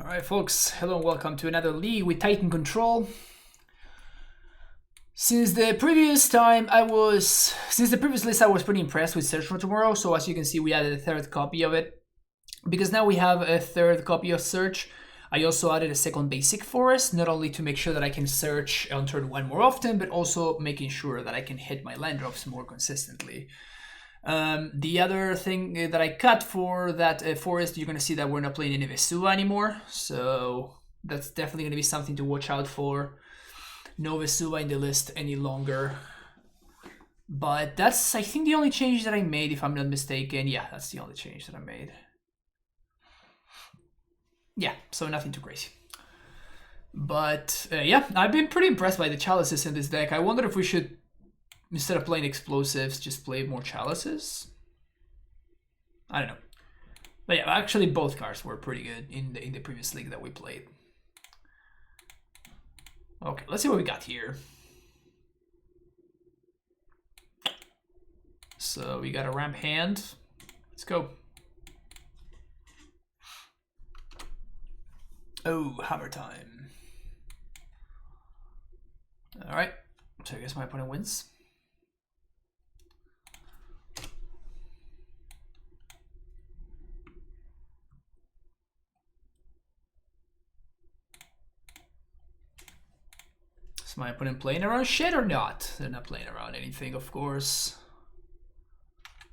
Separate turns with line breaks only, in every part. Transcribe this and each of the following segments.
Alright folks, hello and welcome to another league with Titan Control. Since the previous list I was pretty impressed with Search for Tomorrow, so as you can see we added a third copy of it. Because now we have a third copy of Search, I also added a second basic forest, not only to make sure that I can search on turn 1 more often, but also making sure that I can hit my land drops more consistently. The other thing that I cut for that forest, you're going to see that we're not playing any Vesua anymore, so that's definitely going to be something to watch out for. No Vesua in the list any longer. But that's, I think, the only change that I made, if I'm not mistaken. Yeah, that's the only change that I made. Yeah, so nothing too crazy. But yeah, I've been pretty impressed by the chalices in this deck. I wonder if we should, instead of playing explosives, just play more chalices. I don't know. But yeah, actually both cards were pretty good in the previous league that we played. Okay, let's see what we got here. So we got a ramp hand. Let's go. Oh, hammer time. Alright, so I guess my opponent wins. Is my opponent playing around shit or not? They're not playing around anything, of course.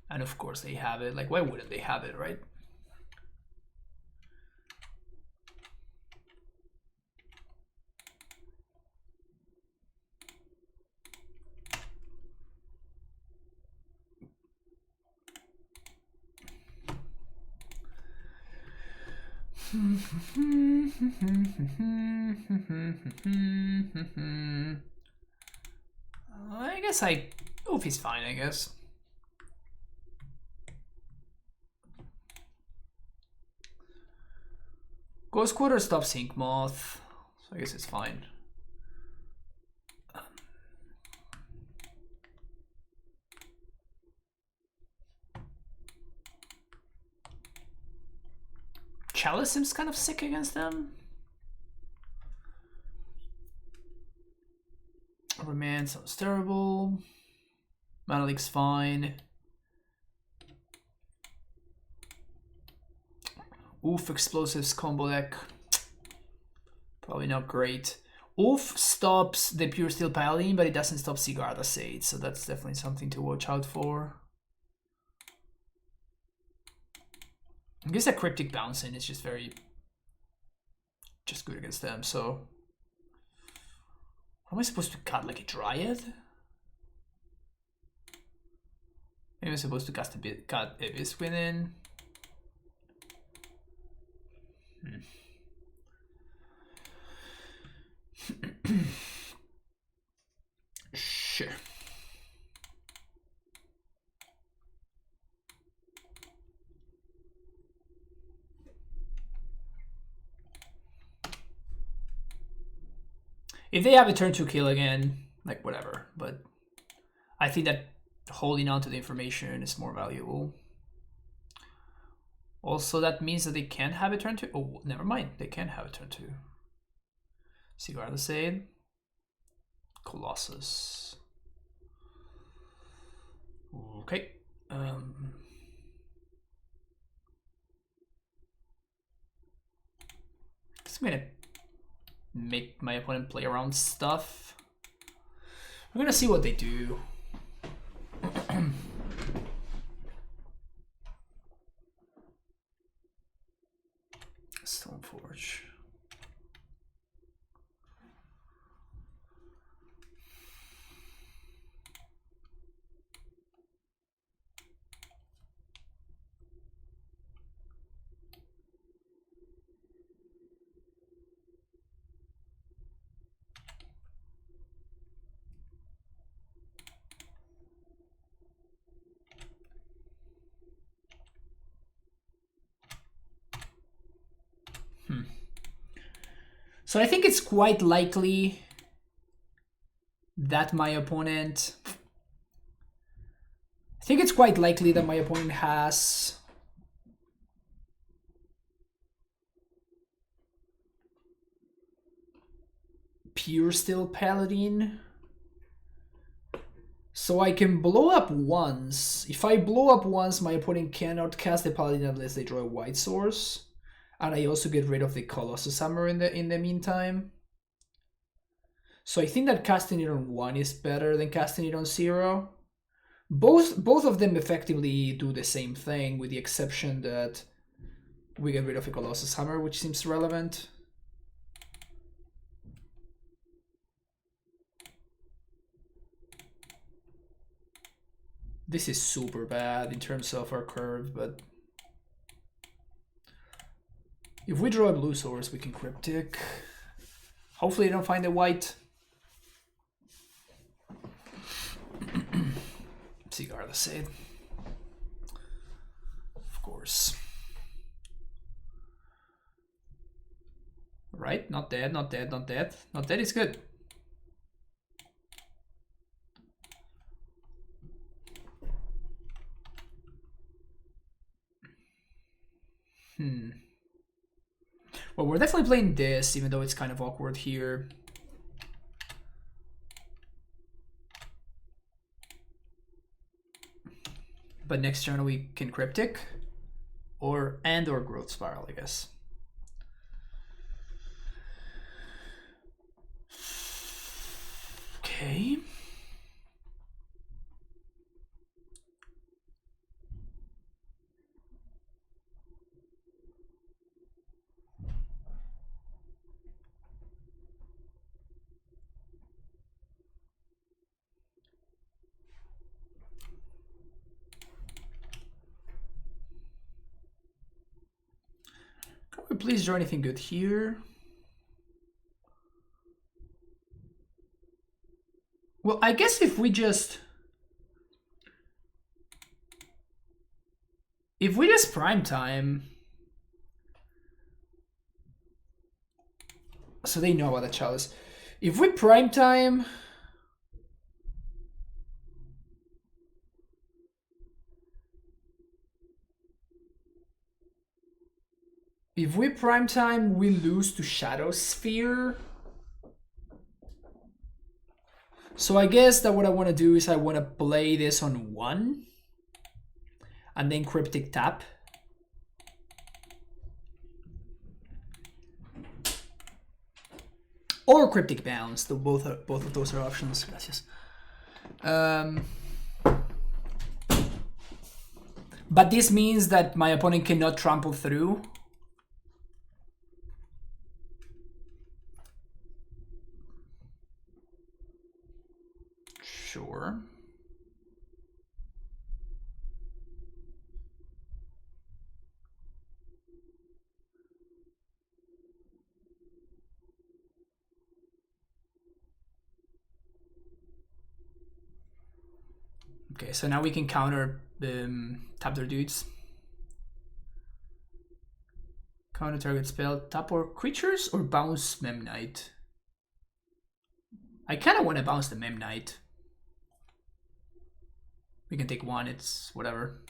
And of course they have it. Like, why wouldn't they have it, right? I guess oh, he's fine, I guess. Ghost Quarter stops Ink Moth, so I guess it's fine. Chalice seems kind of sick against them. Remand sounds terrible. Mana Leak's fine. Oof, Explosives combo deck. Probably not great. Oof stops the Pure Steel Paladin, but it doesn't stop Sigarda Sage, so that's definitely something to watch out for. I guess that Cryptic bouncing is just good against them, so... Am I supposed to cut like a Dryad? Maybe I'm supposed to cut Abyss Within. Sure. If they have a turn 2 kill again, like whatever, but I think that holding on to the information is more valuable. Also, that means that they can't have a turn 2. Oh, never mind, they can have a turn 2. Sigarda Sage, Colossus. Okay. Just gonna make my opponent play around stuff. We're gonna see what they do. Stoneforge. So I think it's quite likely that my opponent... has pure steel paladin. So I can blow up once. If I blow up once, my opponent cannot cast the paladin unless they draw a white source. And I also get rid of the Colossus Hammer in the meantime. So I think that casting it on 1 is better than casting it on 0. Both of them effectively do the same thing, with the exception that we get rid of a Colossus Hammer, which seems relevant. This is super bad in terms of our curve, but if we draw a blue source, we can Cryptic. Hopefully they don't find a white. Cigar the Sade. Of course. Right, not dead, not dead, not dead. Not dead is good. Well, we're definitely playing this, even though it's kind of awkward here. But next turn we can Cryptic, or Growth Spiral, I guess. Okay. Can we please draw anything good here? Well, I guess if we just prime time, so they know about the chalice. If we prime time, we lose to Shadow Sphere. So I guess that what I want to do is I want to play this on 1 and then Cryptic tap. Or Cryptic bounce, though both of those are options. Gracias. But this means that my opponent cannot trample through. Sure. Okay, so now we can counter tap their dudes. Counter target spell, tap or creatures, or bounce Memnite. I kind of want to bounce the Memnite. We can take 1, it's whatever.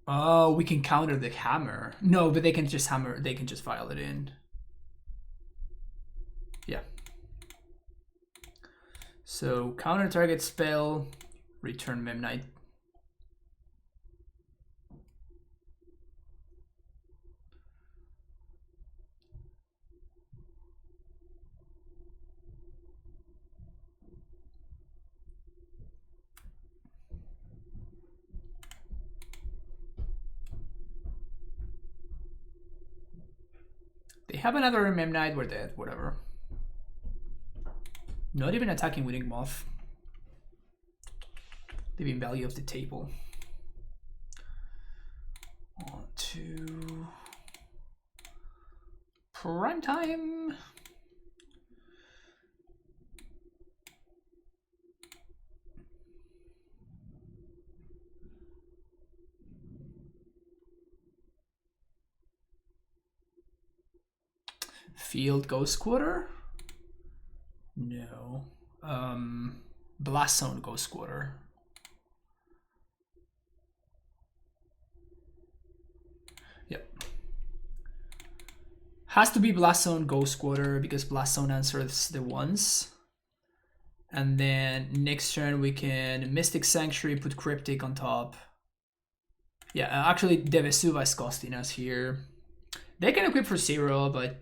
Oh, we can counter the hammer. No, but they can just hammer, they can just file it in. Yeah. So counter target spell, return Memnite. They have another Memnite, we're dead, whatever. Not even attacking Winning Moth. Living value of the table. 1, 2. Prime time. Field Ghost Quarter? No. Blast Zone Ghost Quarter. Has to be Blast Zone Ghost Quarter because Blast Zone answers the ones. And then next turn we can Mystic Sanctuary, put Cryptic on top. Yeah, actually the Vesuva is costing us here. They can equip for 0, but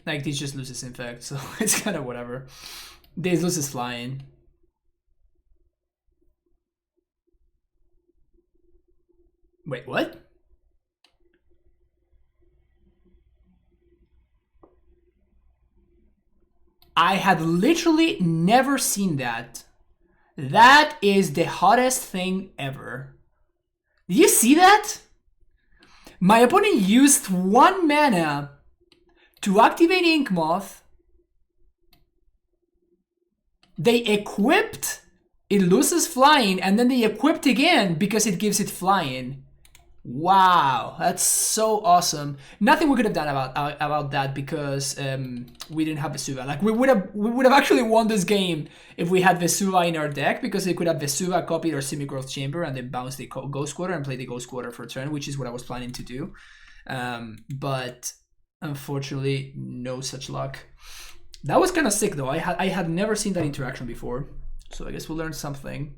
like this just loses Infect, so it's kind of whatever. This loses Flying. Wait, what? I had literally never seen that. That is the hottest thing ever. Did you see that? My opponent used 1 mana to activate Inkmoth. They equipped, it loses Flying, and then they equipped again because it gives it Flying. Wow, that's so awesome. Nothing we could have done about that because we didn't have Vesuva. Like we would have actually won this game if we had Vesuva in our deck, because they could have Vesuva copied our Semi-Growth Chamber and then bounce the Ghost Quarter and play the Ghost Quarter for a turn, which is what I was planning to do. But unfortunately, no such luck. That was kind of sick though. I had never seen that interaction before, so I guess we learned something.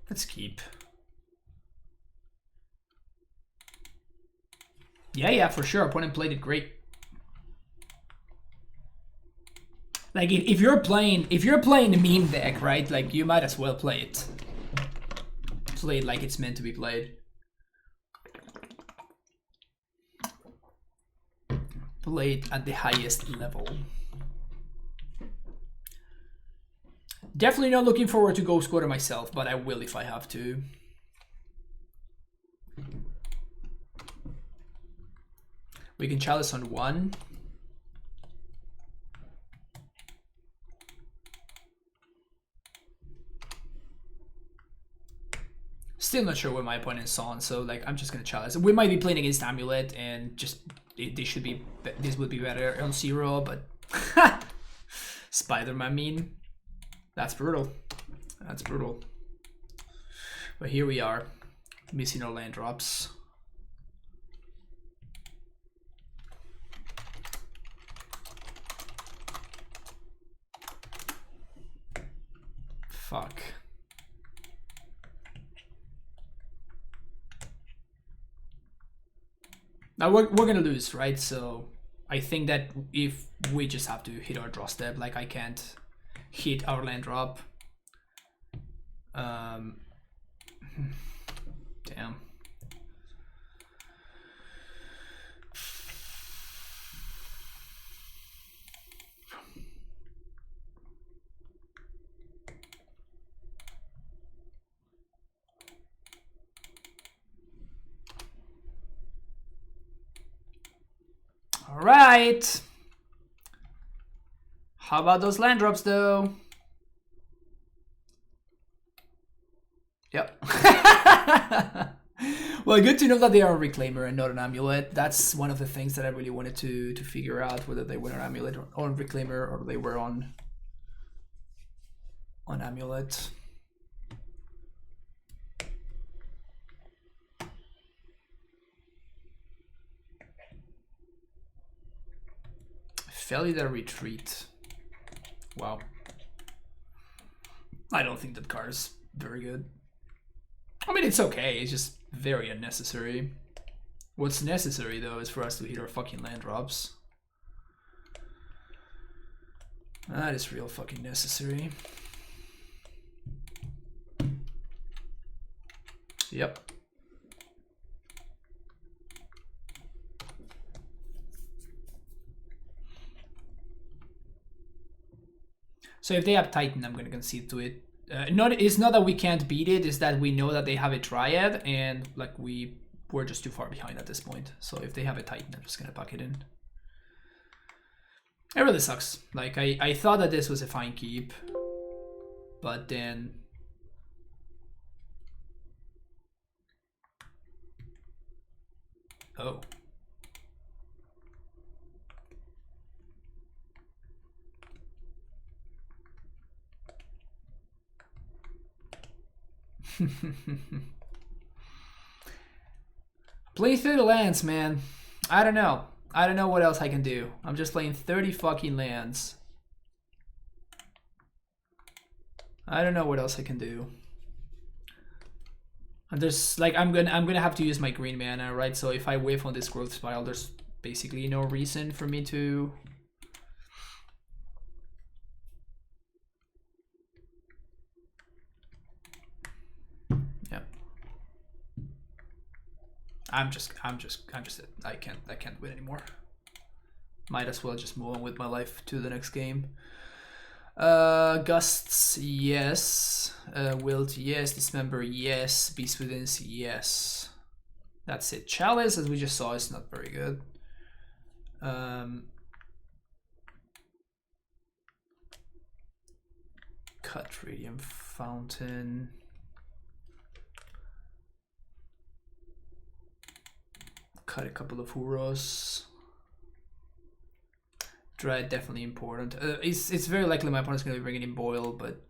Let's keep. Yeah, for sure. Opponent played it great. Like if you're playing the meme deck, right? Like you might as well play it. Play it like it's meant to be played. Play it at the highest level. Definitely not looking forward to Ghost Quarter myself, but I will if I have to. We can chalice on 1. Still not sure what my opponent's on, so like I'm just gonna chalice. We might be playing against AmuLIT, and just this would be better on 0, but Spider-Man mean. That's brutal. That's brutal. But here we are, missing our land drops. Fuck. Now we're gonna lose, right? So I think that if we just have to hit our draw step, like I can't hit our land drop. Damn. All right. How about those land drops though? Yep. Well, good to know that they are a Reclaimer and not an AmuLIT. That's one of the things that I really wanted to figure out, whether they were an AmuLIT or on Reclaimer, or they were on AmuLIT. Felida Retreat. Wow. I don't think that card is very good. I mean, it's okay, it's just very unnecessary. What's necessary, though, is for us to hit our fucking land drops. That is real fucking necessary. Yep. So if they have Titan, I'm going to concede to it. It's not that we can't beat it, it's that we know that they have a Triad, and like we're just too far behind at this point. So if they have a Titan, I'm just going to pack it in. It really sucks. Like I thought that this was a fine keep, but then oh. Play 30 lands, man. I don't know. I don't know what else I can do. I'm just playing 30 fucking lands. I don't know what else I can do. And there's like I'm gonna have to use my green mana, right? So if I whiff on this growth spiral, there's basically no reason for me to. Yeah. I'm just I can't win anymore. Might as well just move on with my life to the next game. Gusts, yes. Wilt, yes. Dismember, yes. Beast Within's, yes. That's it. Chalice, as we just saw, is not very good. Cut Radiant Fountain. Cut a couple of Huros. Dread, definitely important. It's very likely my opponent's going to be bringing in Boil, but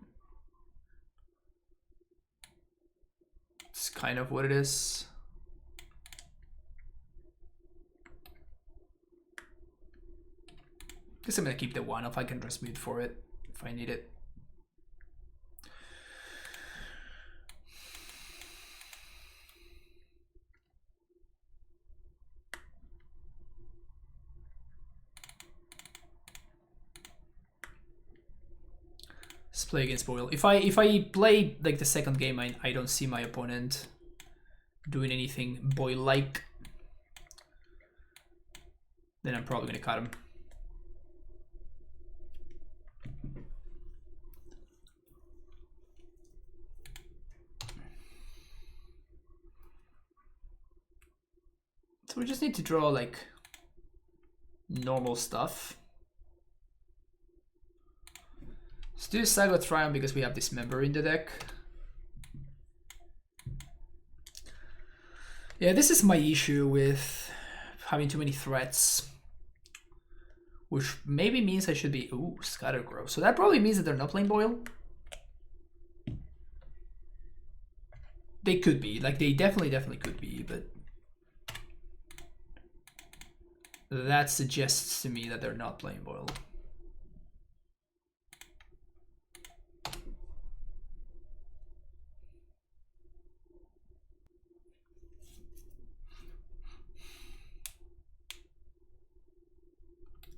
it's kind of what it is. Guess I'm going to keep the 1 if I can transmute for it, if I need it. Let's play against Boil. If I play like the second game, I don't see my opponent doing anything Boil-like, then I'm probably gonna cut him. So we just need to draw like normal stuff. Let's do Saga Triumph because we have Dismember in the deck. Yeah, this is my issue with having too many threats. Which maybe means I should be... Ooh, Scattergrove. So that probably means that they're not playing Boil. They could be. Like, they definitely could be, but... that suggests to me that they're not playing Boil.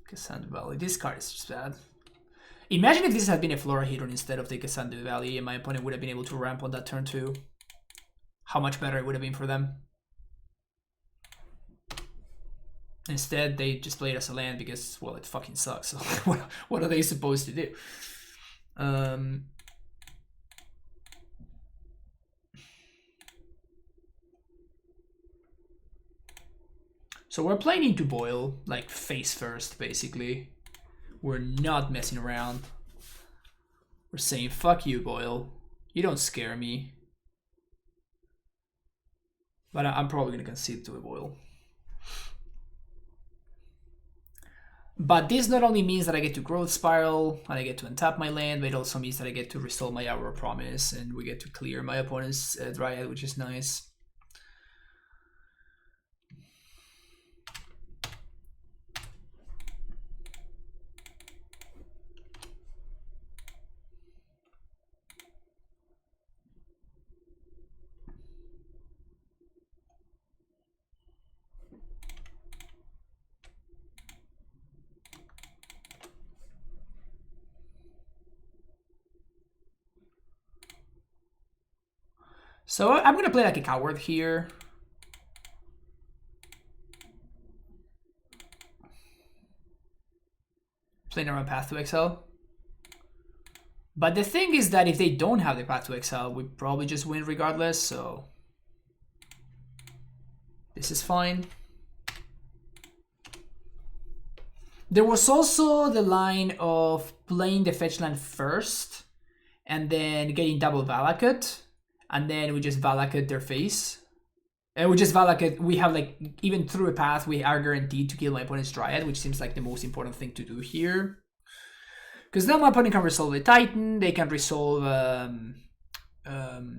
Cassandra Valley. This card is just bad. Imagine if this had been a Flora Hedron instead of the Cassandra Valley and my opponent would have been able to ramp on that turn too. How much better it would have been for them. Instead, they just played as a land because, well, it fucking sucks. So what are they supposed to do? So we're playing into Boil, like face first, basically. We're not messing around. We're saying, fuck you, Boil. You don't scare me. But I'm probably going to concede to a Boil. But this not only means that I get to Growth Spiral, and I get to untap my land, but it also means that I get to resolve my Hour of Promise, and we get to clear my opponent's Dryad, which is nice. So I'm going to play like a coward here. Playing around Path to Exile. But the thing is that if they don't have the Path to Exile, we probably just win regardless, so... this is fine. There was also the line of playing the fetch land first, and then getting double Valakut. And then we just Valakut their face. And we just Valakut, we have like, even through a path, we are guaranteed to kill my opponent's Dryad, which seems like the most important thing to do here. Because now my opponent can resolve the Titan, they can resolve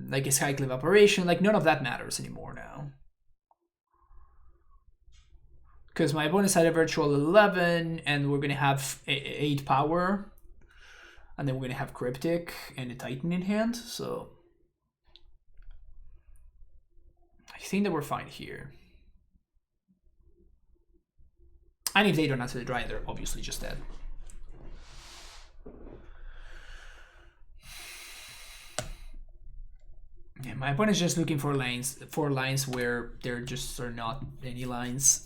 like a cycle operation. Like none of that matters anymore now. Because my opponent's had a virtual 11, and we're going to have 8 power. And then we're going to have Cryptic and a Titan in hand. So I think that we're fine here. And if they don't answer the Dryad, they're obviously just dead. Yeah, my opponent's just looking for lines where there just are not any lines.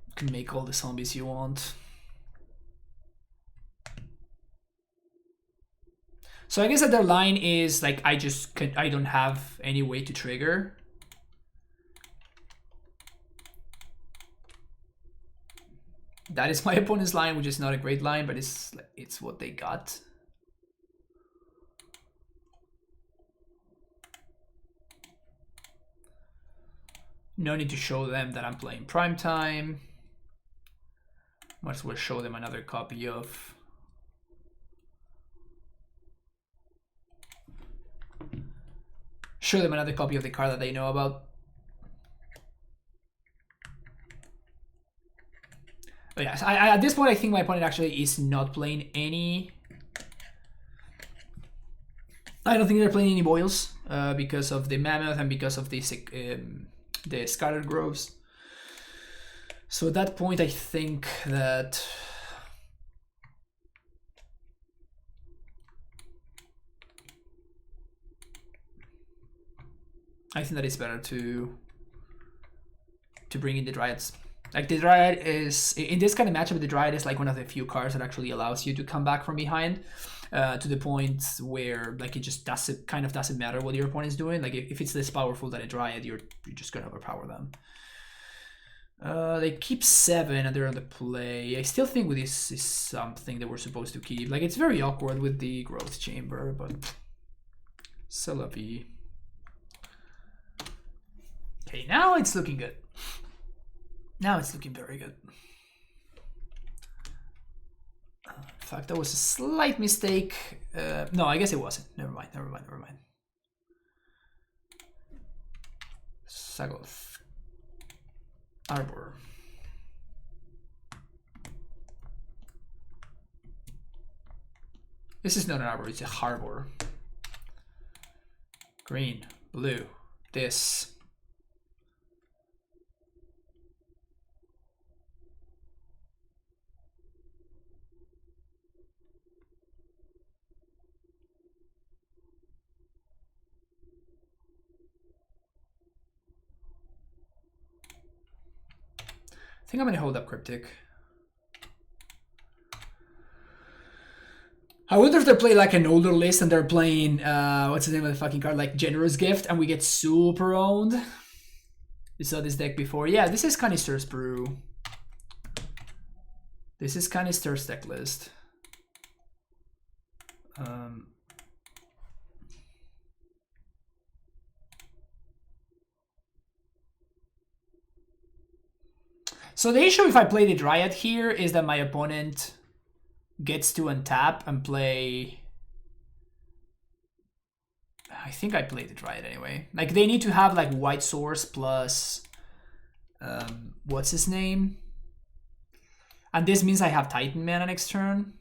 You can make all the zombies you want. So I guess that their line is like I don't have any way to trigger. That is my opponent's line, which is not a great line, but it's what they got. No need to show them that I'm playing primetime. Might as well show them another copy of the card that they know about. But yeah, so at this point, I think my opponent actually is not playing any. I don't think they're playing any boils because of the mammoth and because of the scattered groves. So at that point, I think that it's better to bring in the Dryads. Like the Dryad is, in this kind of matchup, the Dryad is like one of the few cards that actually allows you to come back from behind to the point where like it just doesn't matter what your opponent is doing. Like if it's this powerful than a Dryad, you're just gonna overpower them. They keep 7 and they're on the play. I still think this is something that we're supposed to keep. Like it's very awkward with the growth chamber, but c'est la vie. Okay, now it's looking good. Now it's looking very good. In fact, that was a slight mistake. No, I guess it wasn't. Never mind. Sagoth. Arbor. This is not an arbor, it's a harbor. Green, blue, this. I think I'm gonna hold up Cryptic. I wonder if they play like an older list and they're playing what's the name of the fucking card, like Generous Gift, and we get super owned. You saw this deck before. Yeah, this is Canister's Brew. This is Canister's deck list. So the issue if I play the Dryad here is that my opponent gets to untap and play. I think I play the Dryad anyway. Like they need to have like White Source plus what's his name? And this means I have Titan mana next turn.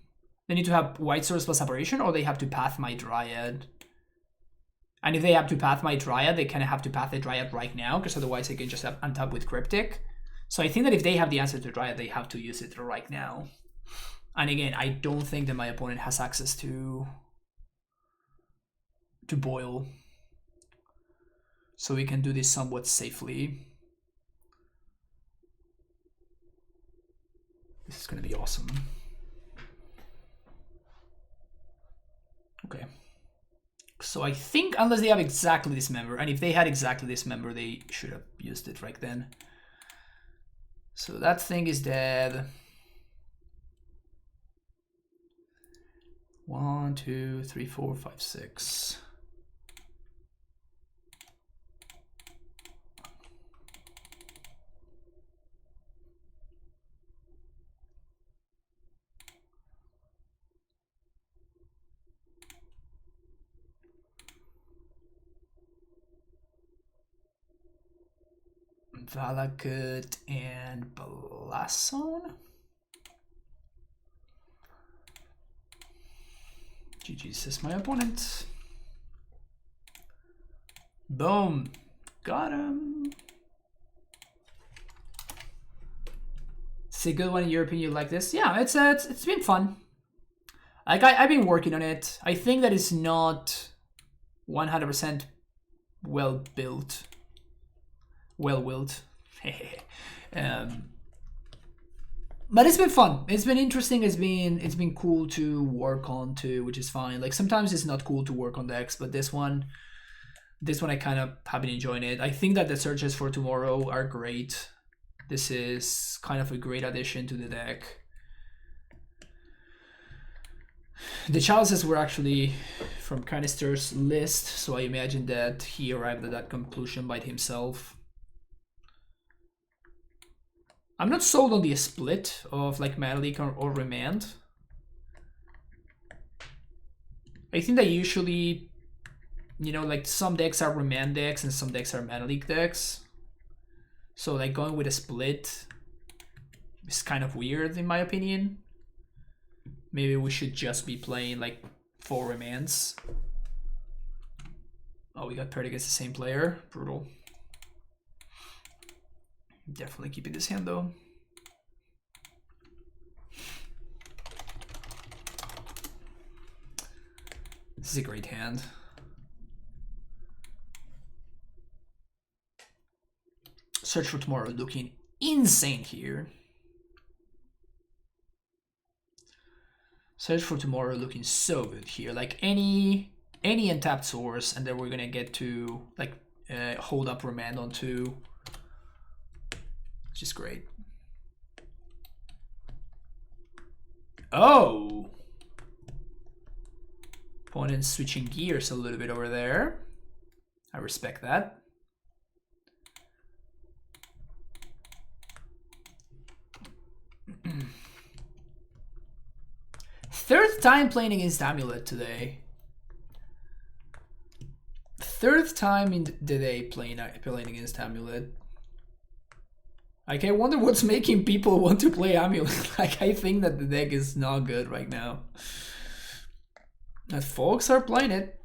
They need to have White Source plus Apparition, or they have to path my Dryad. And if they have to path my Dryad, they kind of have to path the Dryad right now, because otherwise they can just untap with Cryptic. So I think that if they have the answer to Dryad, they have to use it right now. And again, I don't think that my opponent has access to boil. So we can do this somewhat safely. This is going to be awesome. Okay. So I think unless they have exactly this member, and if they had exactly this member, they should have used it right then. So that thing is dead. 1, 2, 3, 4, 5, 6. Valakut and Blasson. GG says my opponent. Boom. Got him. It's a good one in your opinion, you like this? Yeah, it's been fun. Like I've been working on it. I think that it's not 100% well built. Well-willed. But it's been fun. It's been interesting. It's been cool to work on too, which is fine. Like sometimes it's not cool to work on decks, but this one I kind of have been enjoying it. I think that the searches for tomorrow are great. This is kind of a great addition to the deck. The challenges were actually from Canister's list, so I imagine that he arrived at that conclusion by himself. I'm not sold on the split of like Mana Leak or Remand. I think that usually, you know, like some decks are Remand decks and some decks are Mana Leak decks. So like going with a split is kind of weird in my opinion. Maybe we should just be playing like 4 Remands. Oh, we got paired against the same player. Brutal. Definitely keeping this hand though. This is a great hand. Search for Tomorrow looking insane here. Search for Tomorrow looking so good here. Like any untapped source, and then we're gonna get to like hold up Remand on 2. Which is great. Oh! Opponent switching gears a little bit over there. I respect that. Third time playing against AmuLIT today. Third time in the day playing against AmuLIT. Like, I wonder what's making people want to play AmuLIT. Like, I think that the deck is not good right now. But folks are playing it.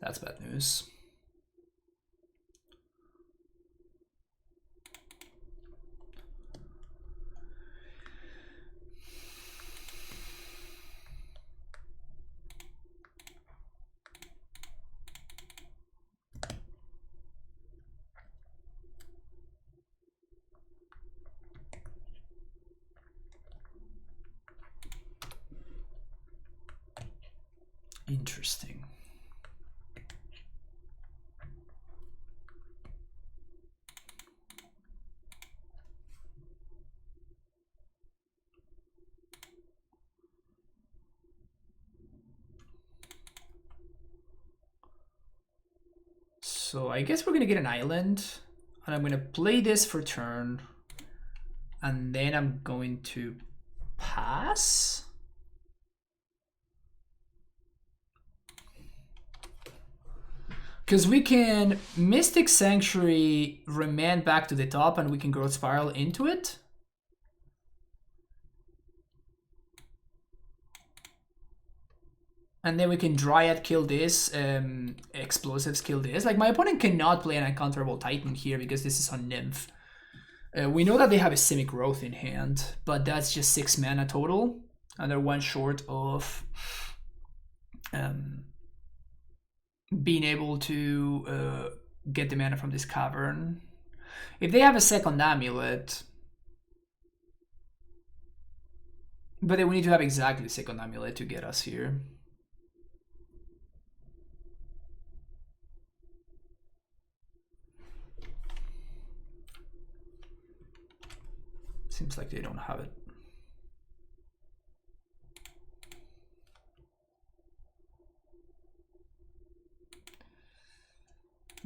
That's bad news. Interesting. So I guess we're gonna get an island, and I'm gonna play this for turn, and then I'm going to pass. Because we can Mystic Sanctuary, Remand back to the top, and we can Growth Spiral into it. And then we can Dryad kill this, Explosives kill this. Like, my opponent cannot play an Uncounterable Titan here because this is on Nymph. We know that they have a Simic Growth in hand, but that's just 6 mana total. And they're 1 short of being able to get the mana from this cavern. If they have a second AmuLIT, but then we need to have exactly the second AmuLIT to get us here. Seems like they don't have it.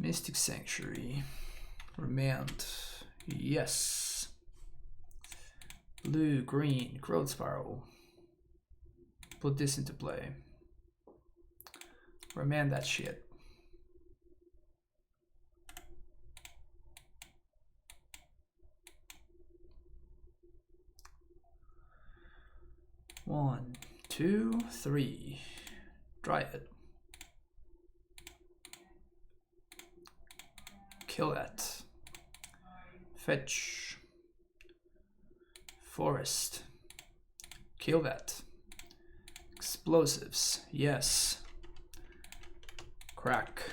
Mystic Sanctuary. Remand. Yes. Blue, green, Growth Spiral. Put this into play. Remand that shit. One, two, three. Dryad. Kill that. Fetch. Forest. Kill that. Explosives. Yes. Crack.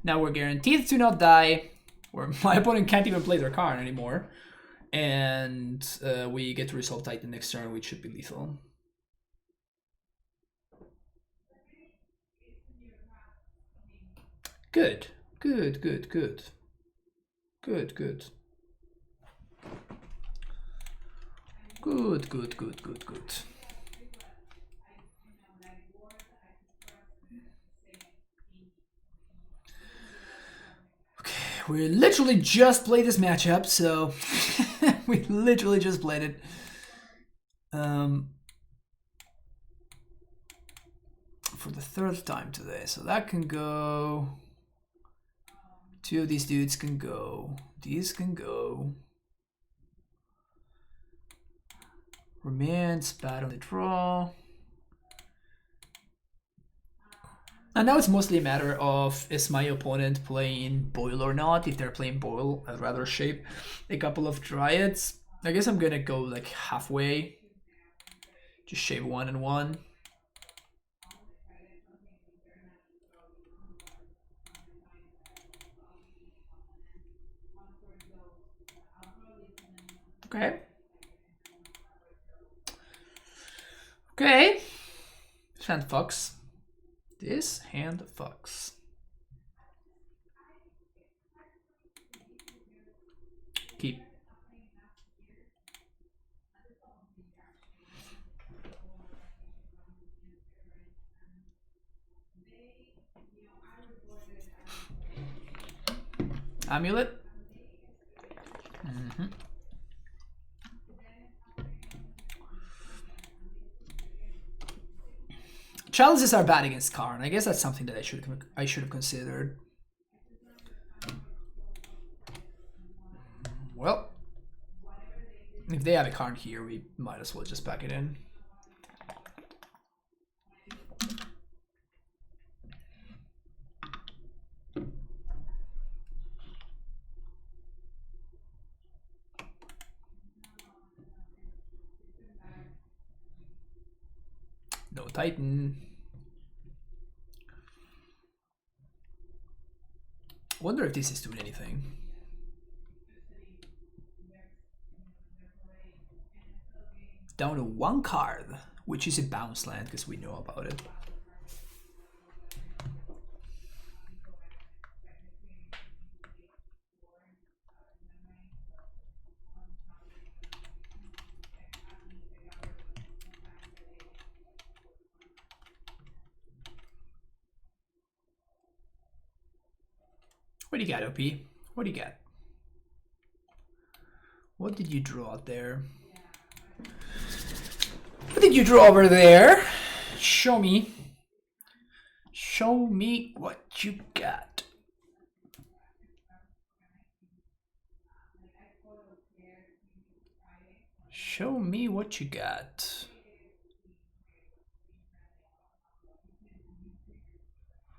Now we're guaranteed to not die. Or my opponent can't even play their card anymore. And we get to resolve Titan next turn, which should be lethal. Good. Good, good, good. Good, good. Good, good, good, good, good. Okay, we literally just played this matchup, so we literally just played it. For the third time today, so that can go. Two of these dudes can go. These can go. Remains, bad on the draw. And now it's mostly a matter of, is my opponent playing Boil or not? If they're playing Boil, I'd rather shape a couple of Dryads. I guess I'm gonna go like halfway. Just shape 1 and 1. Okay. Okay. Hand fucks. This hand fucks. Keep. AmuLIT. Challenges are bad against Karn. I guess that's something that I should have considered. Well, if they have a Karn here, we might as well just pack it in. No Titan. Wonder if this is doing anything. Down to 1 card, which is a bounce land because we know about it. What do you got, OP? What do you got? What did you draw out there? What did you draw over there? Show me. Show me what you got. Show me what you got.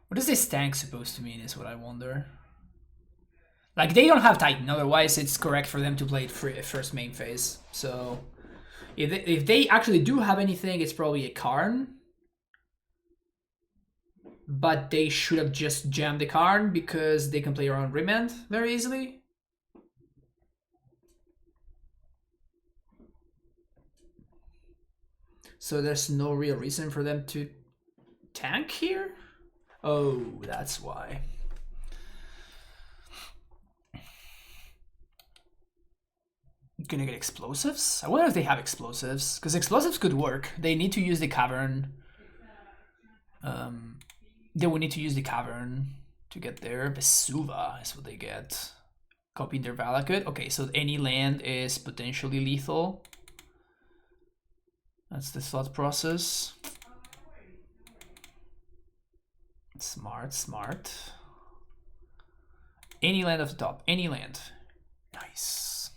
What is this tank supposed to mean is what I wonder. Like, they don't have Titan, otherwise it's correct for them to play it first main phase. So, if they actually do have anything, it's probably a Karn. But they should have just jammed the Karn because they can play around Remand very easily. So there's no real reason for them to tank here? Oh, that's why. Gonna get explosives? I wonder if they have explosives, because explosives could work. They need to use the cavern. They will need to use the cavern. to get there. Vesuva is what they get. Copying their Valakut. Okay, so any land is potentially lethal. That's the thought process. Smart, smart. Any land off the top. Any land. Nice.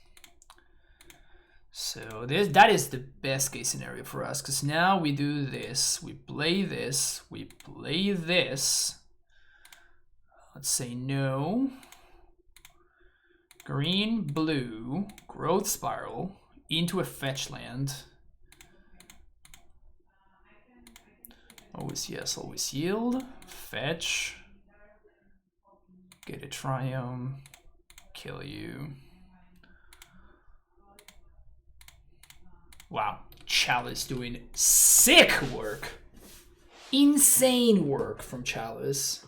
So that is the best case scenario for us, because now we do this. We play this. We play this. Let's say no. Green, blue, growth spiral into a fetch land. Always yes, always yield. Fetch. Get a triumph. Kill you. Wow, Chalice doing sick work. Insane work from Chalice.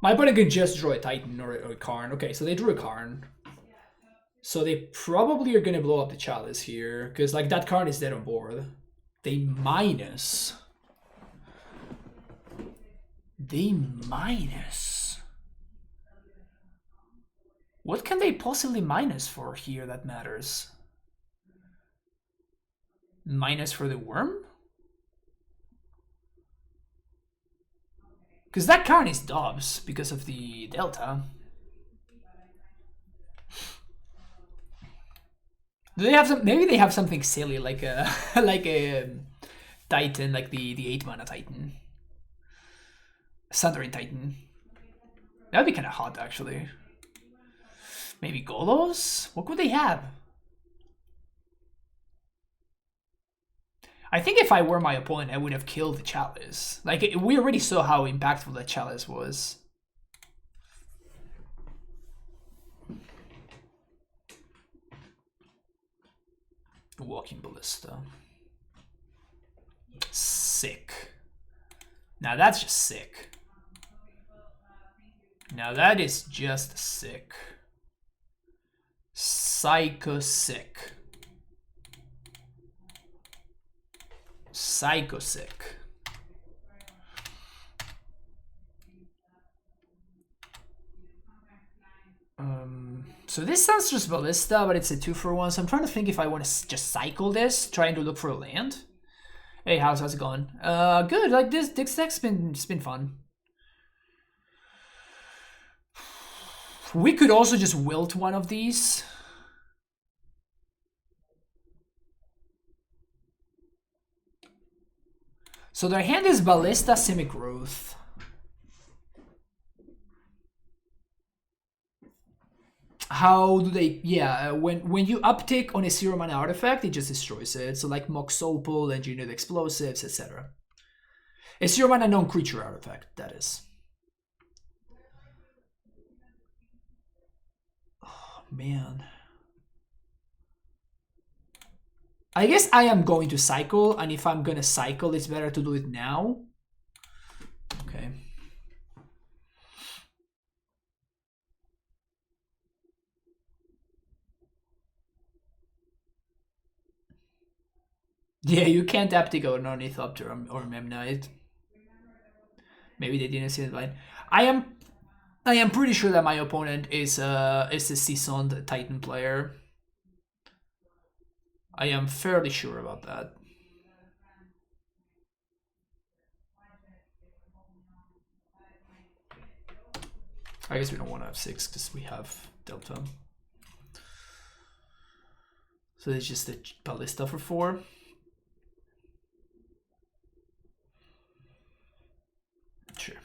My opponent can just draw a Titan or a Karn. Okay, so they drew a Karn. So they probably are gonna blow up the Chalice here, because like that Karn is dead on board. They minus. What can they possibly minus for here that matters? Minus for the worm? Because that Karn is dubs because of the delta. Do they have some? Maybe they have something silly like a like a Titan, like the 8 mana Titan, Sundering Titan. That'd be kind of hot actually. Maybe Golos? What could they have? I think if I were my opponent, I would have killed the Chalice. Like, we already saw how impactful that Chalice was. Walking Ballista. Sick. Now that's just sick. Now that is just sick. Psycho sick. Psycho sick. So this sounds just Ballista, but it's a 2-for-1. So I'm trying to think if I want to just cycle this, trying to look for a land. Hey, how's it going? Good. Like this deck's been fun. We could also just wilt one of these. So their hand is Ballista, Simic Growth. How do they? Yeah, when you uptick on a 0 mana artifact, it just destroys it. So like Mox Opal, Engineered Explosives, etc. A 0 mana non-creature artifact, that is. Oh man. I guess I am going to cycle, and if I'm gonna cycle, it's better to do it now. Okay. Yeah, you can't Aptic on Ornithopter or Memnite. Maybe they didn't see the line. I am pretty sure that my opponent is a seasoned Titan player. I am fairly sure about that. I guess we don't want to have 6 because we have Delta. So it's just a Ballista for 4. Sure.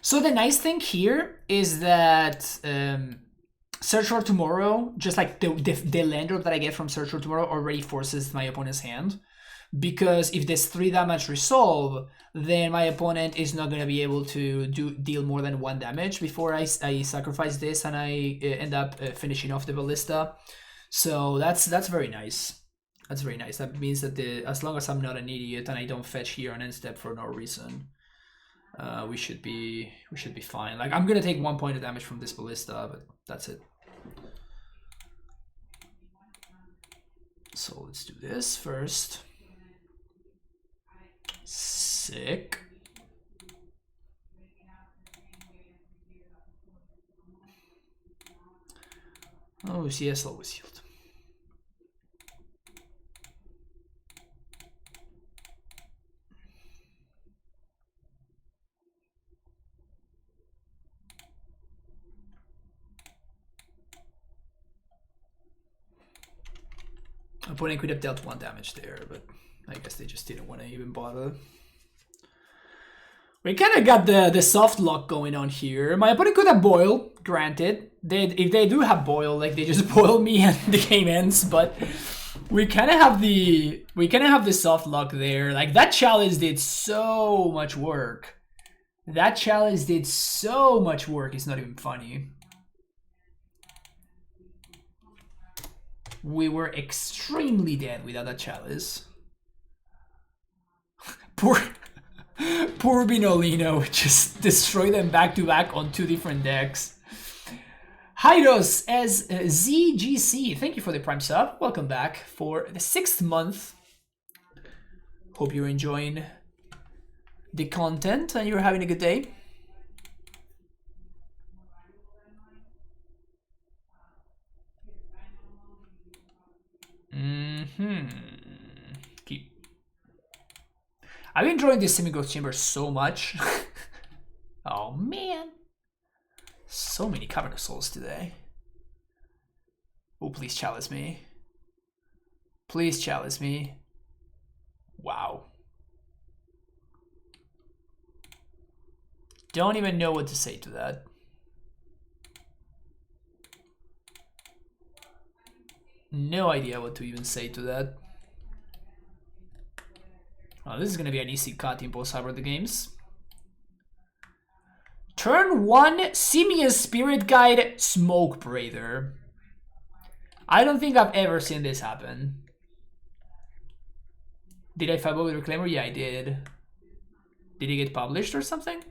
So the nice thing here is that Search for Tomorrow, just like the land drop that I get from Search for Tomorrow, already forces my opponent's hand. Because if there's 3 damage resolve, then my opponent is not going to be able to deal more than 1 damage before I sacrifice this and I end up finishing off the Ballista. So that's very nice. That's very nice. That means that as long as I'm not an idiot and I don't fetch here and end step for no reason, we should be fine. Like, I'm gonna take 1 point of damage from this Ballista, but that's it. So let's do this first. Sick. Oh, CS always healed. Opponent could have dealt 1 damage there, but I guess they just didn't want to even bother. We kind of got the soft lock going on here. My opponent could have boil, granted. If they do have boil, like they just boil me and the game ends. But we kind of have the soft lock there. Like that challenge did so much work. That challenge did so much work. It's not even funny. We were extremely dead without that chalice. Poor Binolino just destroyed them back to back on 2 different decks. Hydos as ZGC, thank you for the Prime sub. Welcome back for the 6th month. Hope you're enjoying the content and you're having a good day. I've been enjoying this semi-growth chamber so much. Oh man. So many Cavern of Souls today. Oh, please chalice me. Please chalice me. Wow. Don't even know what to say to that. No idea what to even say to that. Oh, this is gonna be an easy cut in both Cyber the games. Turn 1, Simian Spirit Guide, Smoke Breather. I don't think I've ever seen this happen. Did I 5-0 with Reclaimer? Yeah, I did. Did it get published or something?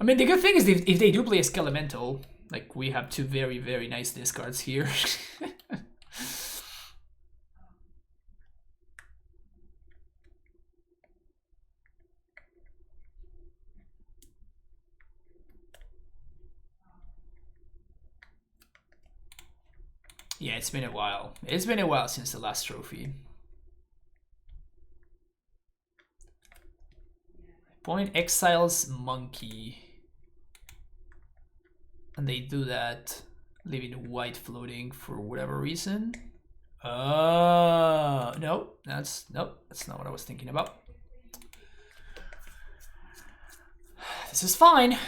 I mean, the good thing is if they do play a Skelemental, like we have 2 very, very nice discards here. Yeah, it's been a while. It's been a while since the last trophy. Point exiles Monkey. And they do that, leaving white floating for whatever reason. No, that's not what I was thinking about. This is fine.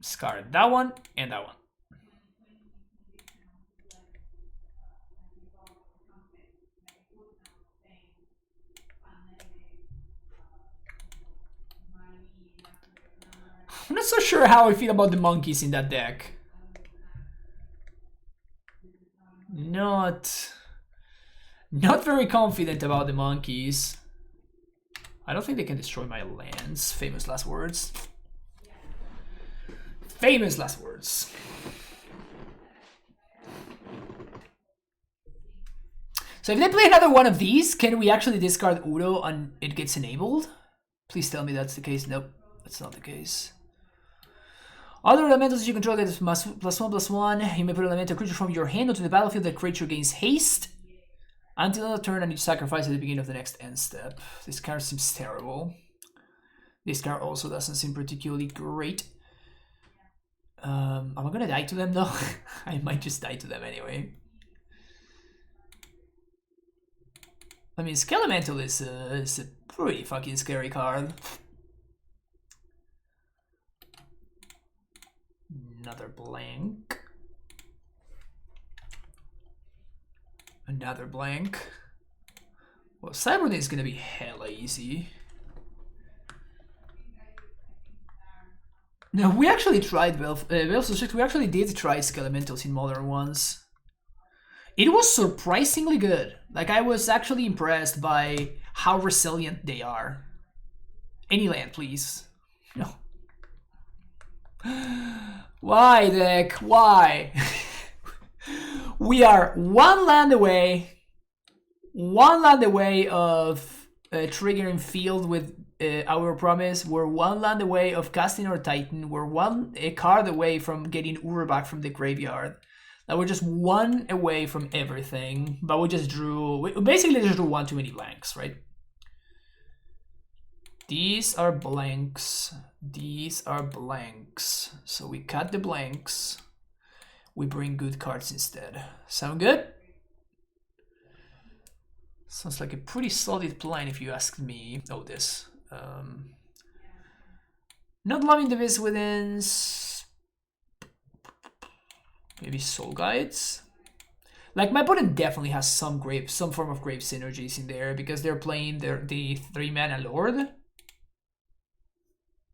Discard that one and that one. I'm not so sure how I feel about the monkeys in that deck. Not very confident about the monkeys. I don't think they can destroy my lands. Famous last words. Famous last words. So if they play another one of these, can we actually discard Udo and it gets enabled? Please tell me that's the case. Nope, that's not the case. Other elementals you control get +1/+1. You may put an elemental creature from your hand onto the battlefield. That creature gains haste until another turn and you sacrifice at the beginning of the next end step. This card seems terrible. This card also doesn't seem particularly great. Am I gonna die to them though? I might just die to them anyway. I mean, Skelemental is a pretty fucking scary card. Another blank. Another blank. Well, Cyber is gonna be hella easy. No, we actually tried we actually did try Skelementals in Modern once. It was surprisingly good. Like, I was actually impressed by how resilient they are. Any land, please. No. Why, deck? Why? We are one land away of triggering field with our promise. We're one land away of casting our Titan. We're a card away from getting Ur back from the graveyard. Like, we're just one away from everything, but we basically just drew one too many blanks, right? These are blanks. These are blanks. So we cut the blanks. We bring good cards instead. Sound good? Sounds like a pretty solid plan if you ask me. Oh, this. Not loving the Vis Withins. Maybe Soul Guides. Like, my opponent definitely has some form of grave synergies in there because they're playing the 3-mana Lord.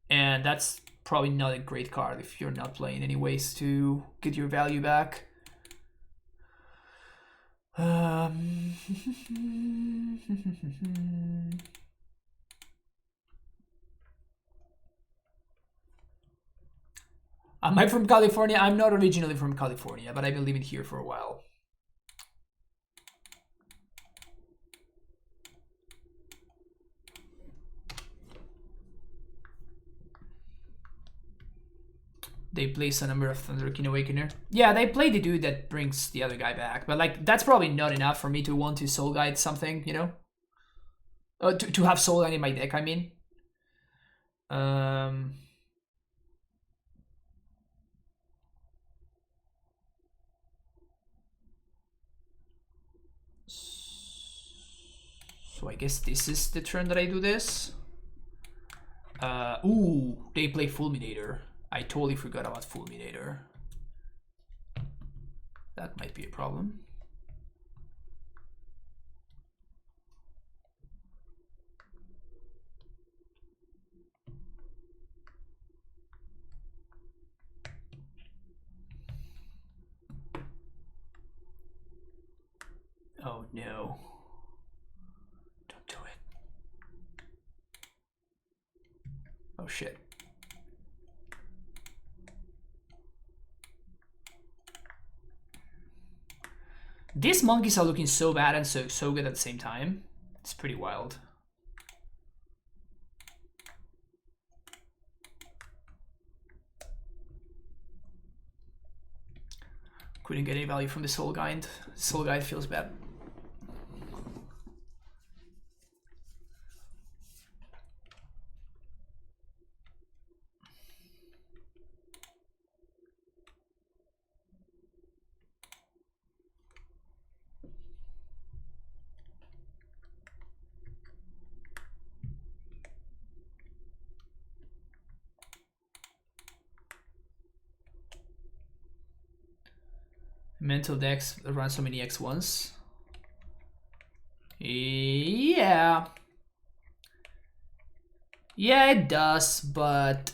And that's probably not a great card if you're not playing any ways to get your value back. Am I from California? I'm not originally from California, but I've been living here for a while. They play some number of Thunderkin Awakener. Yeah, they play the dude that brings the other guy back, but like that's probably not enough for me to want to Soul Guide something, you know? To have Soul Guide in my deck, I mean. So I guess this is the turn that I do this. Ooh, they play Fulminator. I totally forgot about Fulminator. That might be a problem. Oh no. Don't do it. Oh shit. These monkeys are looking so bad and so good at the same time. It's pretty wild. Couldn't get any value from the Soul Guide. Soul Guide feels bad. Mental decks run so many X1s. Yeah. Yeah, it does, but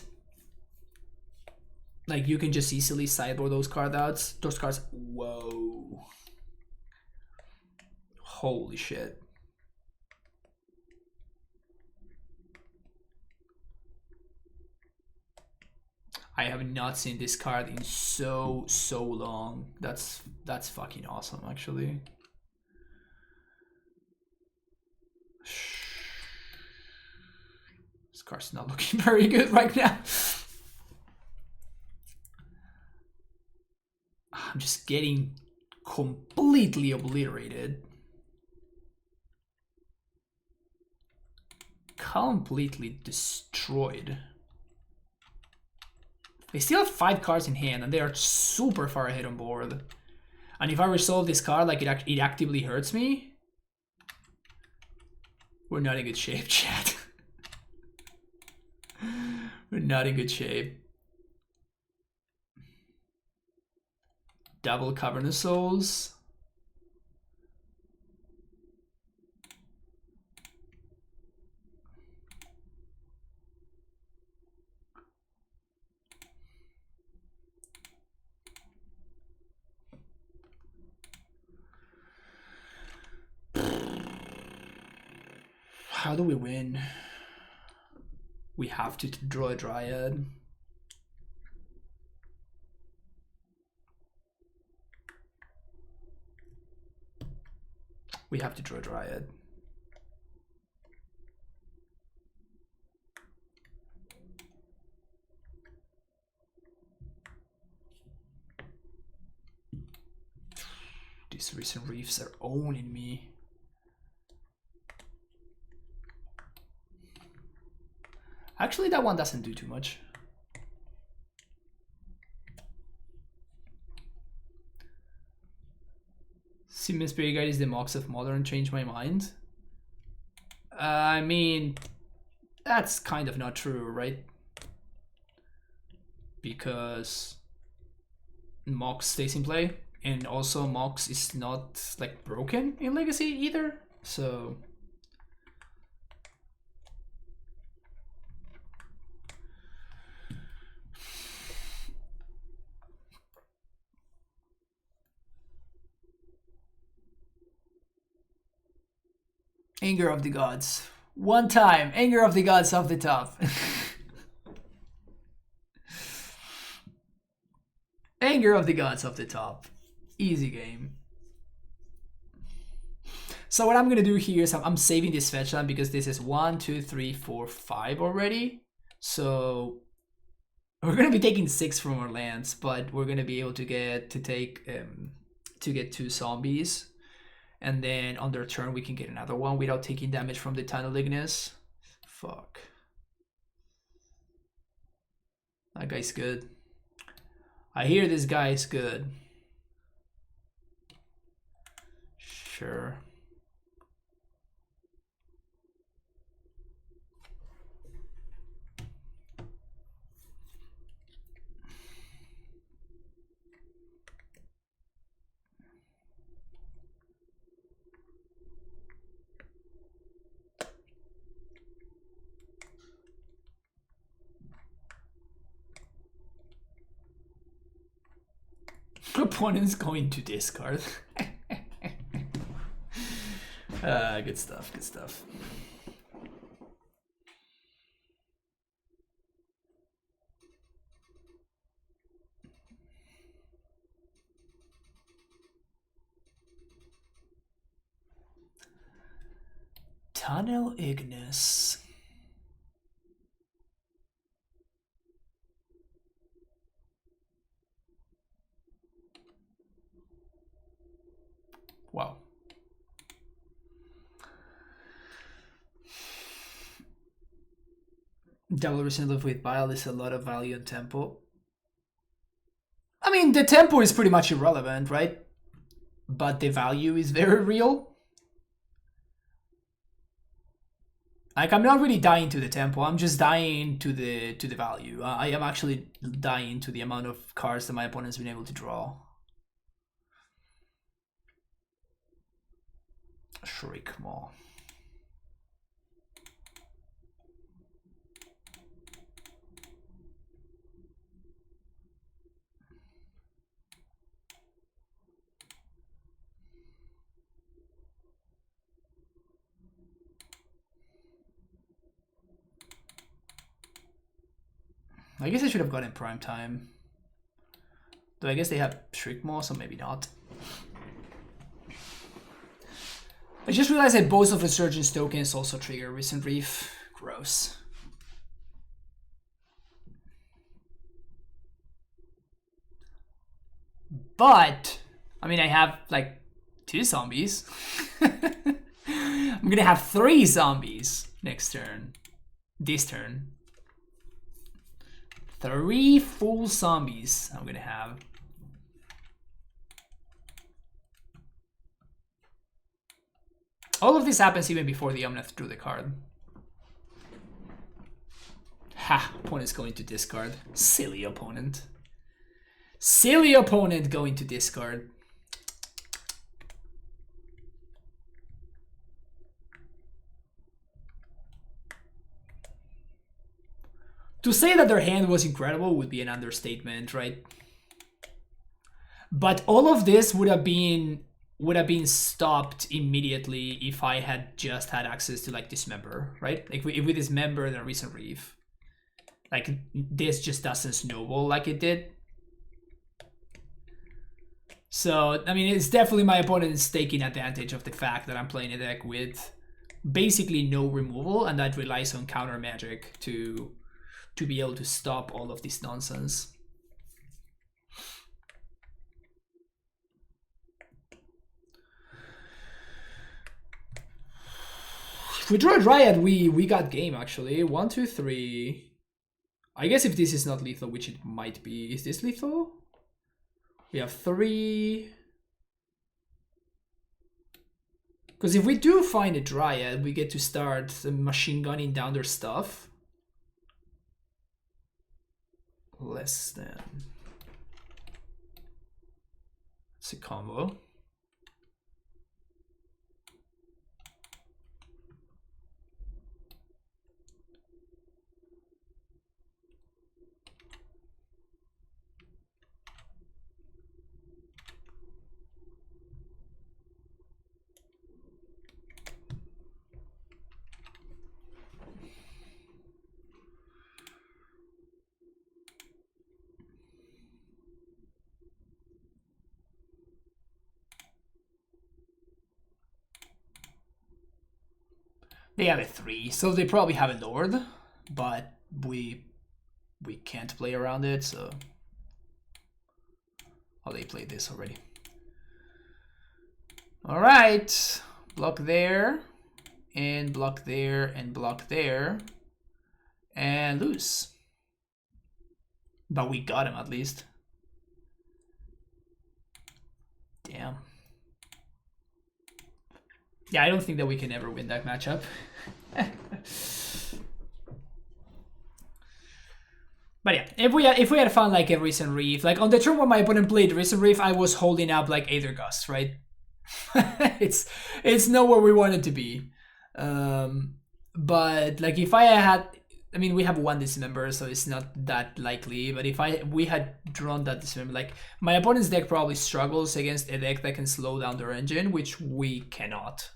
like you can just easily sideboard those cards. Whoa. Holy shit. I have not seen this card in so long. That's fucking awesome, actually. This card's not looking very good right now. I'm just getting completely obliterated. Completely destroyed. They still have 5 cards in hand, and they are super far ahead on board. And if I resolve this card, like it actively hurts me, we're not in good shape, chat. We're not in good shape. Double Cavernous Souls. How do we win? We have to draw a Dryad. We have to draw a Dryad. These recent reefs are owning me. Actually, that one doesn't do too much. Siemens Spirit Guide is the Mox of Modern, changed my mind. I mean, that's kind of not true, right? Because Mox stays in play, and also Mox is not like broken in Legacy either, so. Anger of the Gods. One time, Anger of the Gods off the top. Anger of the Gods off the top. Easy game. So what I'm gonna do here is I'm saving this fetch land because this is 1, 2, 3, 4, 5 already. So we're gonna be taking 6 from our lands, but we're gonna be able to get 2 zombies. And then on their turn, we can get another one without taking damage from the Tunnel Ignis. Fuck. That guy's good. I hear this guy is good. Sure. Opponent's going to discard. Good stuff, good stuff. Tunnel Ignis. Wow. Double Resentment with Bile is a lot of value in tempo. I mean, the tempo is pretty much irrelevant, right? But the value is very real. Like, I'm not really dying to the tempo, I'm just dying to the value. I am actually dying to the amount of cards that my opponent's been able to draw. Shriek Maw. I guess I should have gotten Prime Time. Though I guess they have Shriek Maw, so maybe not. I just realized that both of Resurgence tokens also trigger Recent Reef. Gross. But, I mean, I have like 2 zombies. I'm gonna have 3 zombies next turn. This turn. 3 full zombies I'm gonna have. All of this happens even before the Omnath drew the card. Ha! Opponent's going to discard. Silly opponent. Silly opponent going to discard. To say that their hand was incredible would be an understatement, right? But all of this would have been stopped immediately if I had just had access to like Dismember, right? Like if we Dismember the Recent Reef, like this just doesn't snowball like it did. So, I mean, it's definitely my opponent is taking advantage of the fact that I'm playing a deck with basically no removal, and that relies on counter magic to be able to stop all of this nonsense. If we draw a Dryad, we got game, actually. 1, 2, 3. I guess if this is not lethal, which it might be. Is this lethal? We have 3. Because if we do find a Dryad, we get to start machine gunning down their stuff. Less than. It's a combo. They have a 3, so they probably have a Lord, but we can't play around it, so... Oh, they played this already. Alright, block there, and block there, and block there, and lose. But we got him at least. Damn. Yeah, I don't think that we can ever win that matchup. But yeah, if we had found like a Recent Reef, like on the turn when my opponent played Recent Reef, I was holding up like Aether Gust, right? it's not where we want it to be. But like if I had, I mean, we have 1 Dismember, so it's not that likely. But if we had drawn that Dismember, like my opponent's deck probably struggles against a deck that can slow down their engine, which we cannot.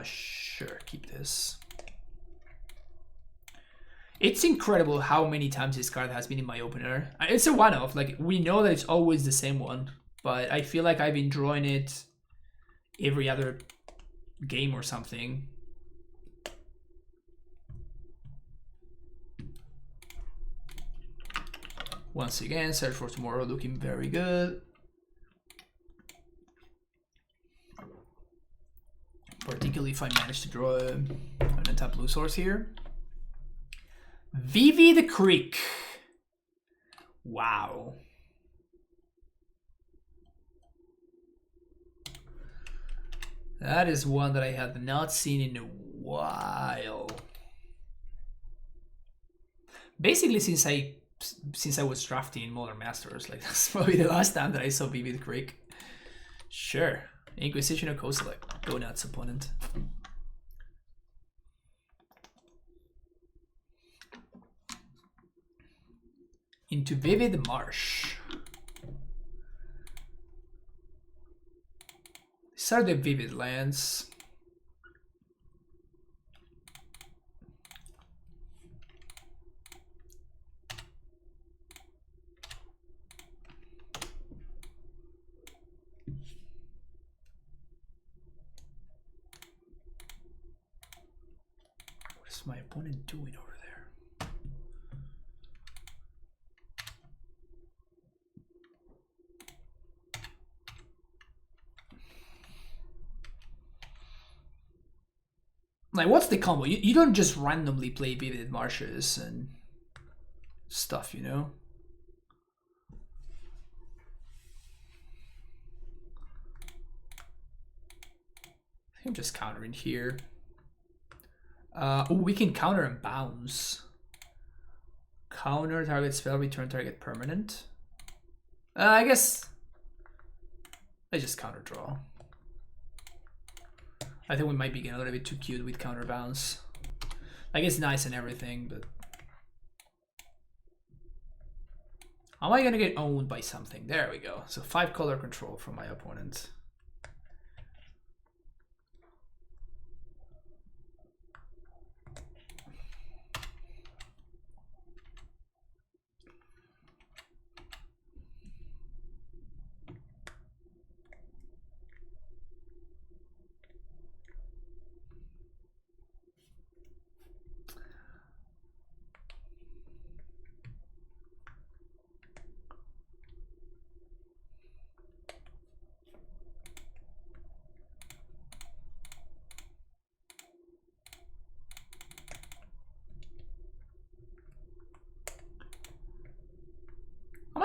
Sure, keep this. It's incredible how many times this card has been in my opener. It's a one-off, like we know that it's always the same one, but I feel like I've been drawing it every other game or something. Once again, Search for Tomorrow looking very good. Particularly if I manage to draw an untapped blue source here. Vivi the Creek. Wow. That is one that I have not seen in a while. Basically since I was drafting Modern Masters, like that's probably the last time that I saw Vivi the Creek. Sure. Inquisition or Co-Select. Go nuts, opponent. Into Vivid Marsh. These are the Vivid lands. What is my opponent doing over there? Like, what's the combo? You don't just randomly play Vivid Marshes and stuff, you know? I think I'm just countering here. Oh, we can counter and bounce. Counter target spell, return target permanent. I guess I just counter draw. I think we might be getting a little bit too cute with counter bounce. Like it's nice and everything, but am I gonna get owned by something? There we go. So 5 color control from my opponent.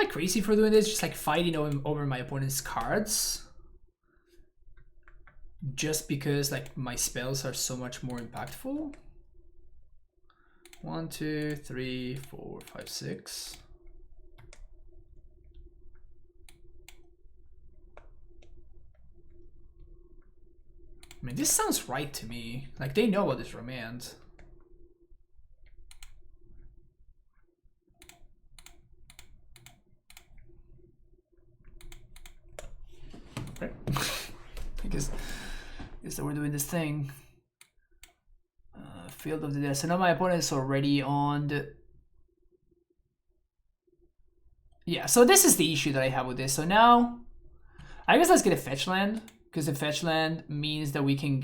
I crazy for doing this? Just like fighting over my opponent's cards? Just because like my spells are so much more impactful? 1, 2, 3, 4, 5, 6. I mean, this sounds right to me. Like, they know what is Remand. Okay. I guess that we're doing this thing. Field of the Dead. So now my opponent is already on the... Yeah, so this is the issue that I have with this. So now, I guess let's get a fetch land. Because a fetch land means that we can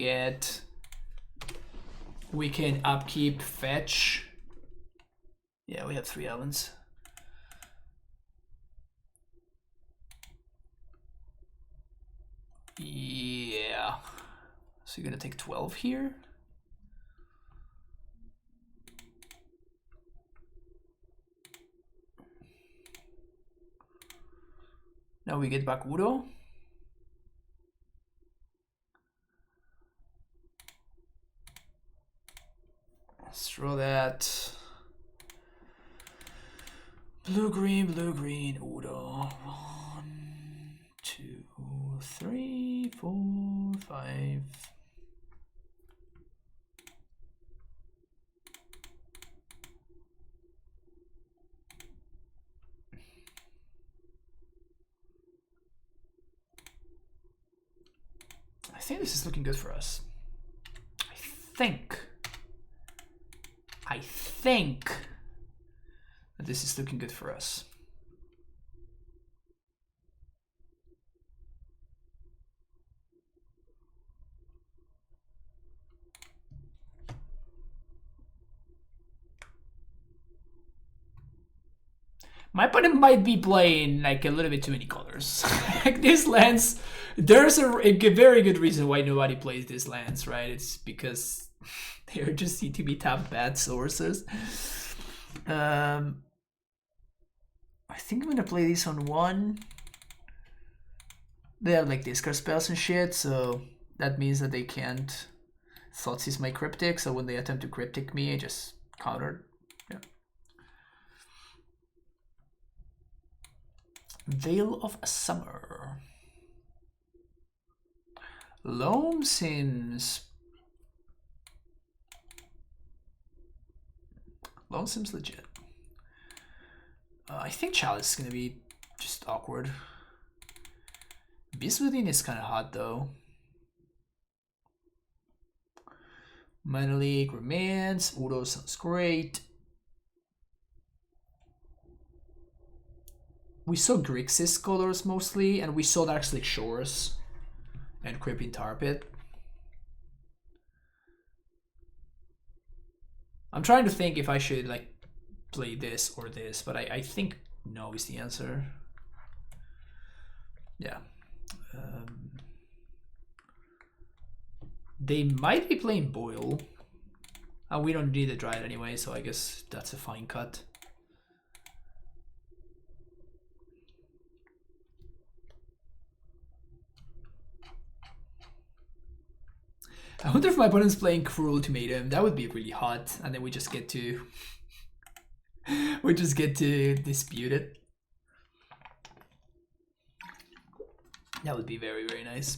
upkeep fetch. Yeah, we have 3 islands. Yeah. So you're gonna take 12 here. Now we get back Uro. Let's throw that. Blue, green, Uro. 1, 2, 3, 4, 5. I think this is looking good for us. I think that this is looking good for us. My opponent might be playing like a little bit too many colors. Like these lands, there's a very good reason why nobody plays these lands, right? It's because they're just need to be tapped bad sources. I think I'm gonna play these on 1. They have like discard spells and shit, so that means that they can't Thoughtseize my Cryptic, so when they attempt to Cryptic me, I just countered. Yeah. Veil of Summer. Loam seems legit. I think Chalice is gonna be just awkward. Beast Within is kind of hot though. Minor League Remains. Udo sounds great. We saw Grixis colors mostly, and we saw actually Shores and Creeping Tar Pit. I'm trying to think if I should like play this or this, but I think no is the answer. Yeah. They might be playing Boil. And we don't need a Dryad anyway, so I guess that's a fine cut. I wonder if my opponent's playing Cruel Ultimatum. That would be really hot, and then we just get to dispute it. That would be very, very nice.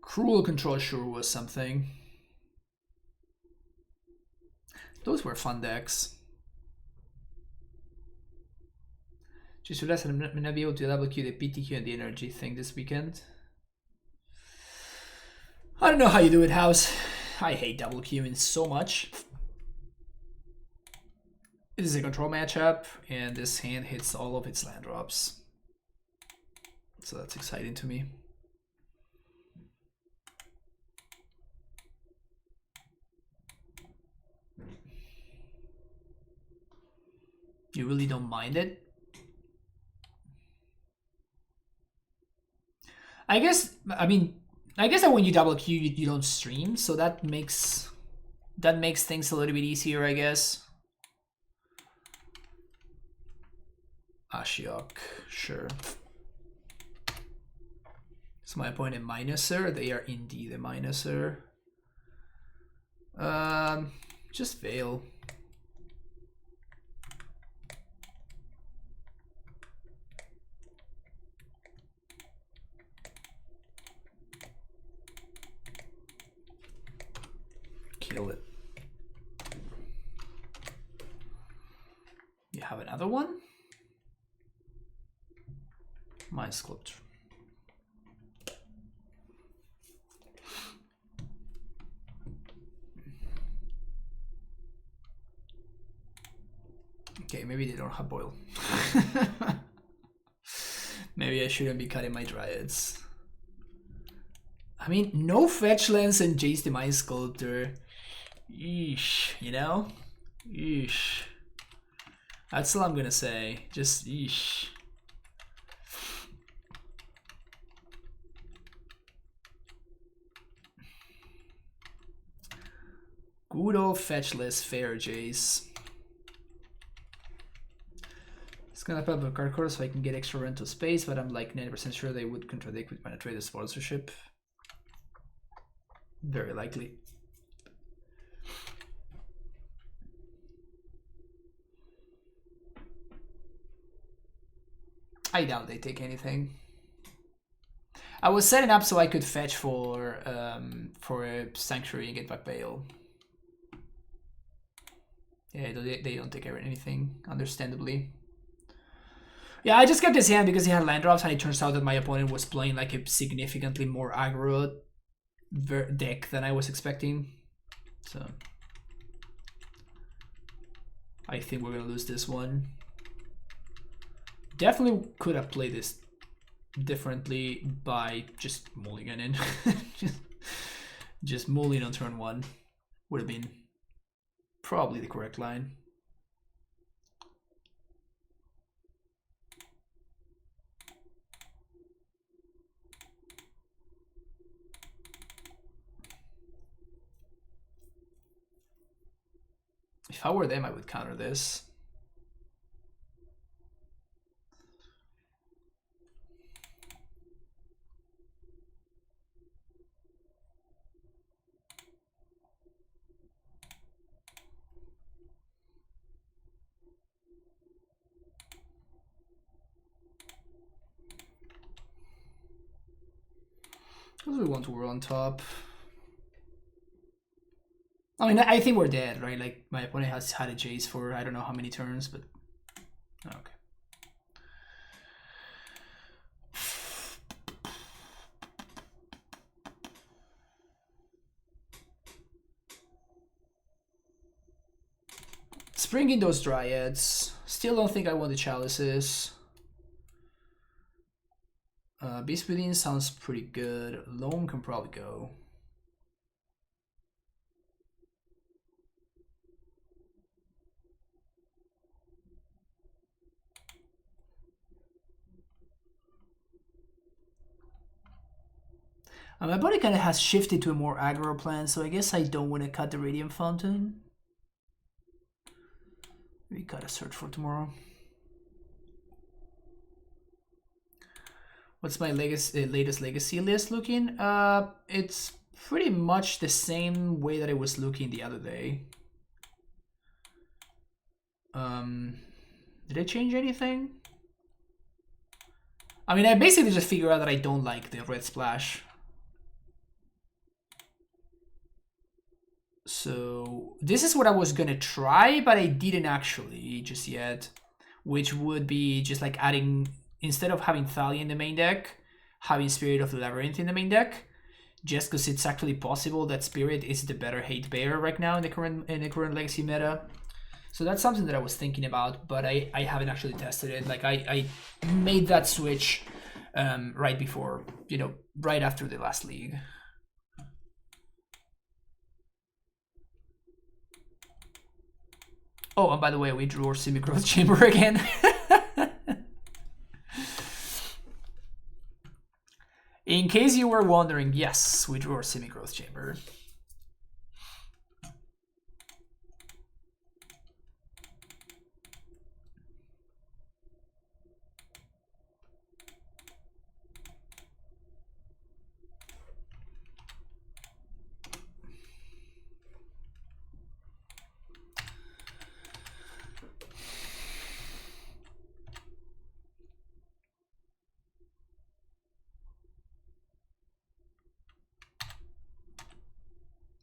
Cruel Control sure was something. Those were fun decks. Just realized I'm not be able to double queue the PTQ and the energy thing this weekend. I don't know how you do it, House. I hate double queuing so much. It is a control matchup, and this hand hits all of its land drops. So that's exciting to me. You really don't mind it? I guess, I mean, I guess that when you double Q, you don't stream, so that makes things a little bit easier, I guess. Ashiok, sure. Is my opponent minuser? They are indeed a minuser. Just Veil. Kill it. You have another one? Mind Sculptor. Okay, maybe they don't have boil. Maybe I shouldn't be cutting my dryads. I mean, no fetch lens and Jace the Mind Sculptor. Eesh, you know? Eesh. That's all I'm gonna say. Just eesh. Good old fetchless fair Jace. It's gonna put up a card course so I can get extra rental space, but I'm like 90% sure they would contradict with my trader sponsorship. Very likely. I doubt they take anything. I was setting up so I could fetch for a Sanctuary and get back Bail. Yeah, they don't take anything, understandably. Yeah, I just kept his hand because he had land drops, and it turns out that my opponent was playing like a significantly more aggro deck than I was expecting. So I think we're gonna lose this one. Definitely could have played this differently by just mulliganing. just mulling on turn 1 would have been probably the correct line. If I were them, I would counter this. Because we want to war on top. I mean, I think we're dead, right? Like, my opponent has had a Jace for I don't know how many turns, but... Okay. Springing those Dryads. Still don't think I want the Chalices. Beast Within sounds pretty good. Loam can probably go. My body kind of has shifted to a more aggro plan, so I guess I don't want to cut the Radiant Fountain. We gotta search for tomorrow. What's my latest legacy list looking? It's pretty much the same way that it was looking the other day. Did I change anything? I mean, I basically just figured out that I don't like the red splash. So this is what I was gonna try, but I didn't actually just yet, which would be just like adding, instead of having Thalia in the main deck, having Spirit of the Labyrinth in the main deck, just because it's actually possible that Spirit is the better hate bearer right now in the current Legacy meta. So that's something that I was thinking about, but I haven't actually tested it. Like I made that switch right before, you know, right after the last league. Oh, and by the way, we drew our semi-growth chamber again. In case you were wondering, yes, we drew our semi-growth chamber.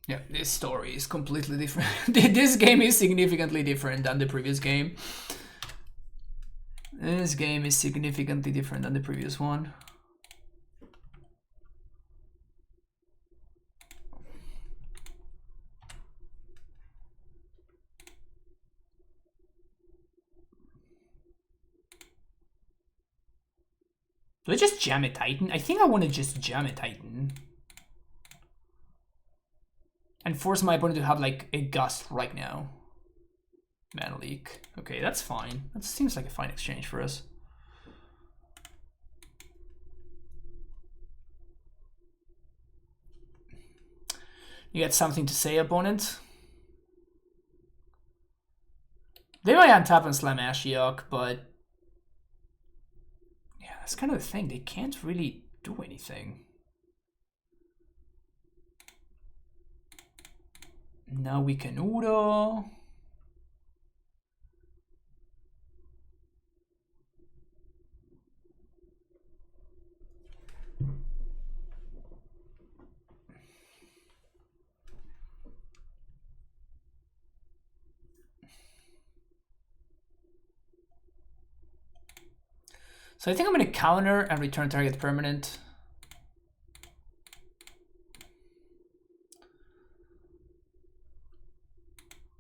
Yeah, this story is completely different. This game is significantly different than the previous game. This game is significantly different than the previous one. Do I just jam a Titan? I think I want to just jam a Titan. And force my opponent to have like a gust right now. Mana leak. Okay, that's fine. That seems like a fine exchange for us. You got something to say, opponent? They might untap and slam Ashiok, but yeah, that's kind of the thing. They can't really do anything. Now we can Udo. So I think I'm going to counter and return target permanent.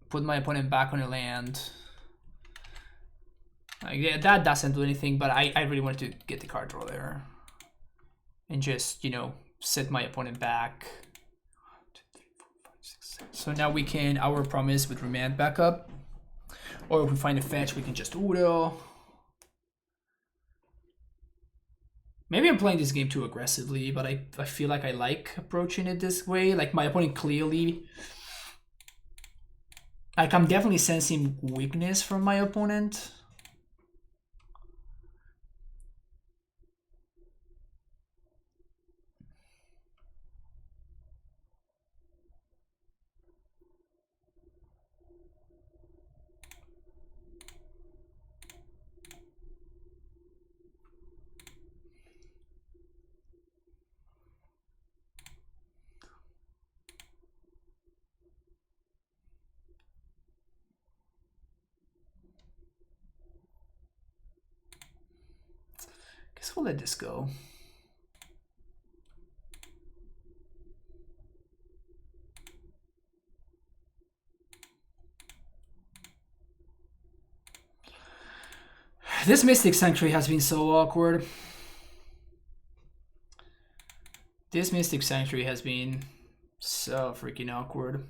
Put my opponent back on a land. Yeah, that doesn't do anything, but I really wanted to get the card draw there. And just, you know, set my opponent back. 1, 2, 3, 4, 5, 6, 7. So now we can, our promise with remand back up. Or if we find a fetch, we can just Udo. Maybe I'm playing this game too aggressively, but I feel like I like approaching it this way. Like my opponent clearly... Like I'm definitely sensing weakness from my opponent. Guess we'll let this go. This Mystic Sanctuary has been so awkward. This Mystic Sanctuary has been so freaking awkward.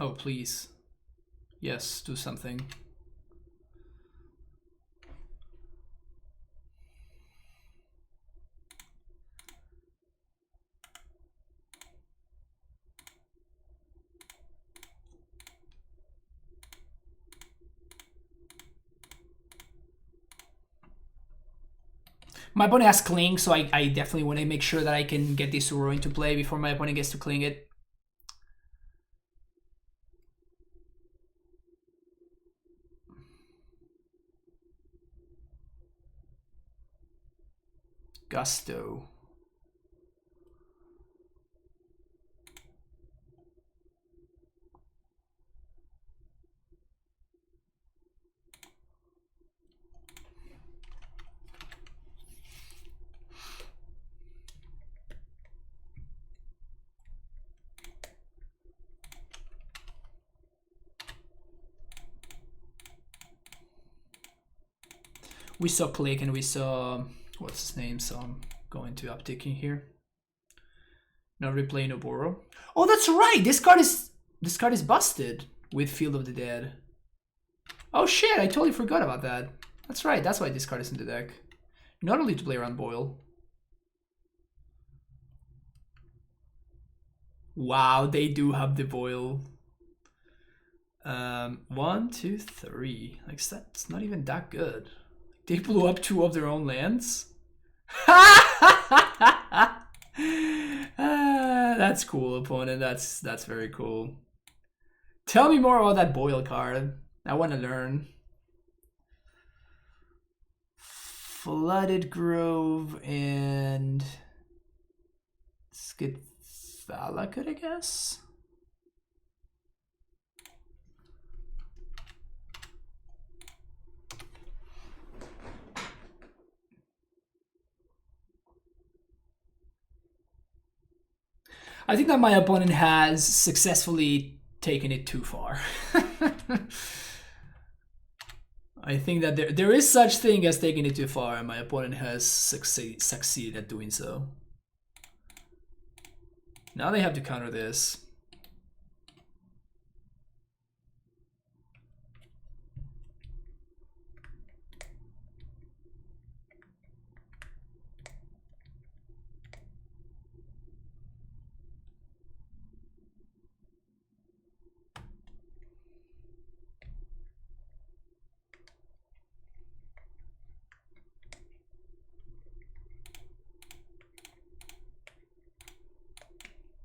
Oh, please. Yes, do something. My opponent has Cling, so I definitely want to make sure that I can get this Uro into play before my opponent gets to Cling it. Gusto. We saw Click and we saw, what's his name, so I'm going to uptick in here. No replay, no borrow. Oh, that's right. This card is busted with Field of the Dead. Oh shit! I totally forgot about that. That's right. That's why this card is in the deck. Not only to play around Boil. Wow, they do have the Boil. 1, 2, 3. Like that's not even that good. They blew up 2 of their own lands. That's cool, opponent. That's very cool. Tell me more about that Boil card. I want to learn. Flooded Grove and Skithalakut, I guess. I think that my opponent has successfully taken it too far. I think that there is such thing as taking it too far, and my opponent has succeeded at doing so. Now they have to counter this.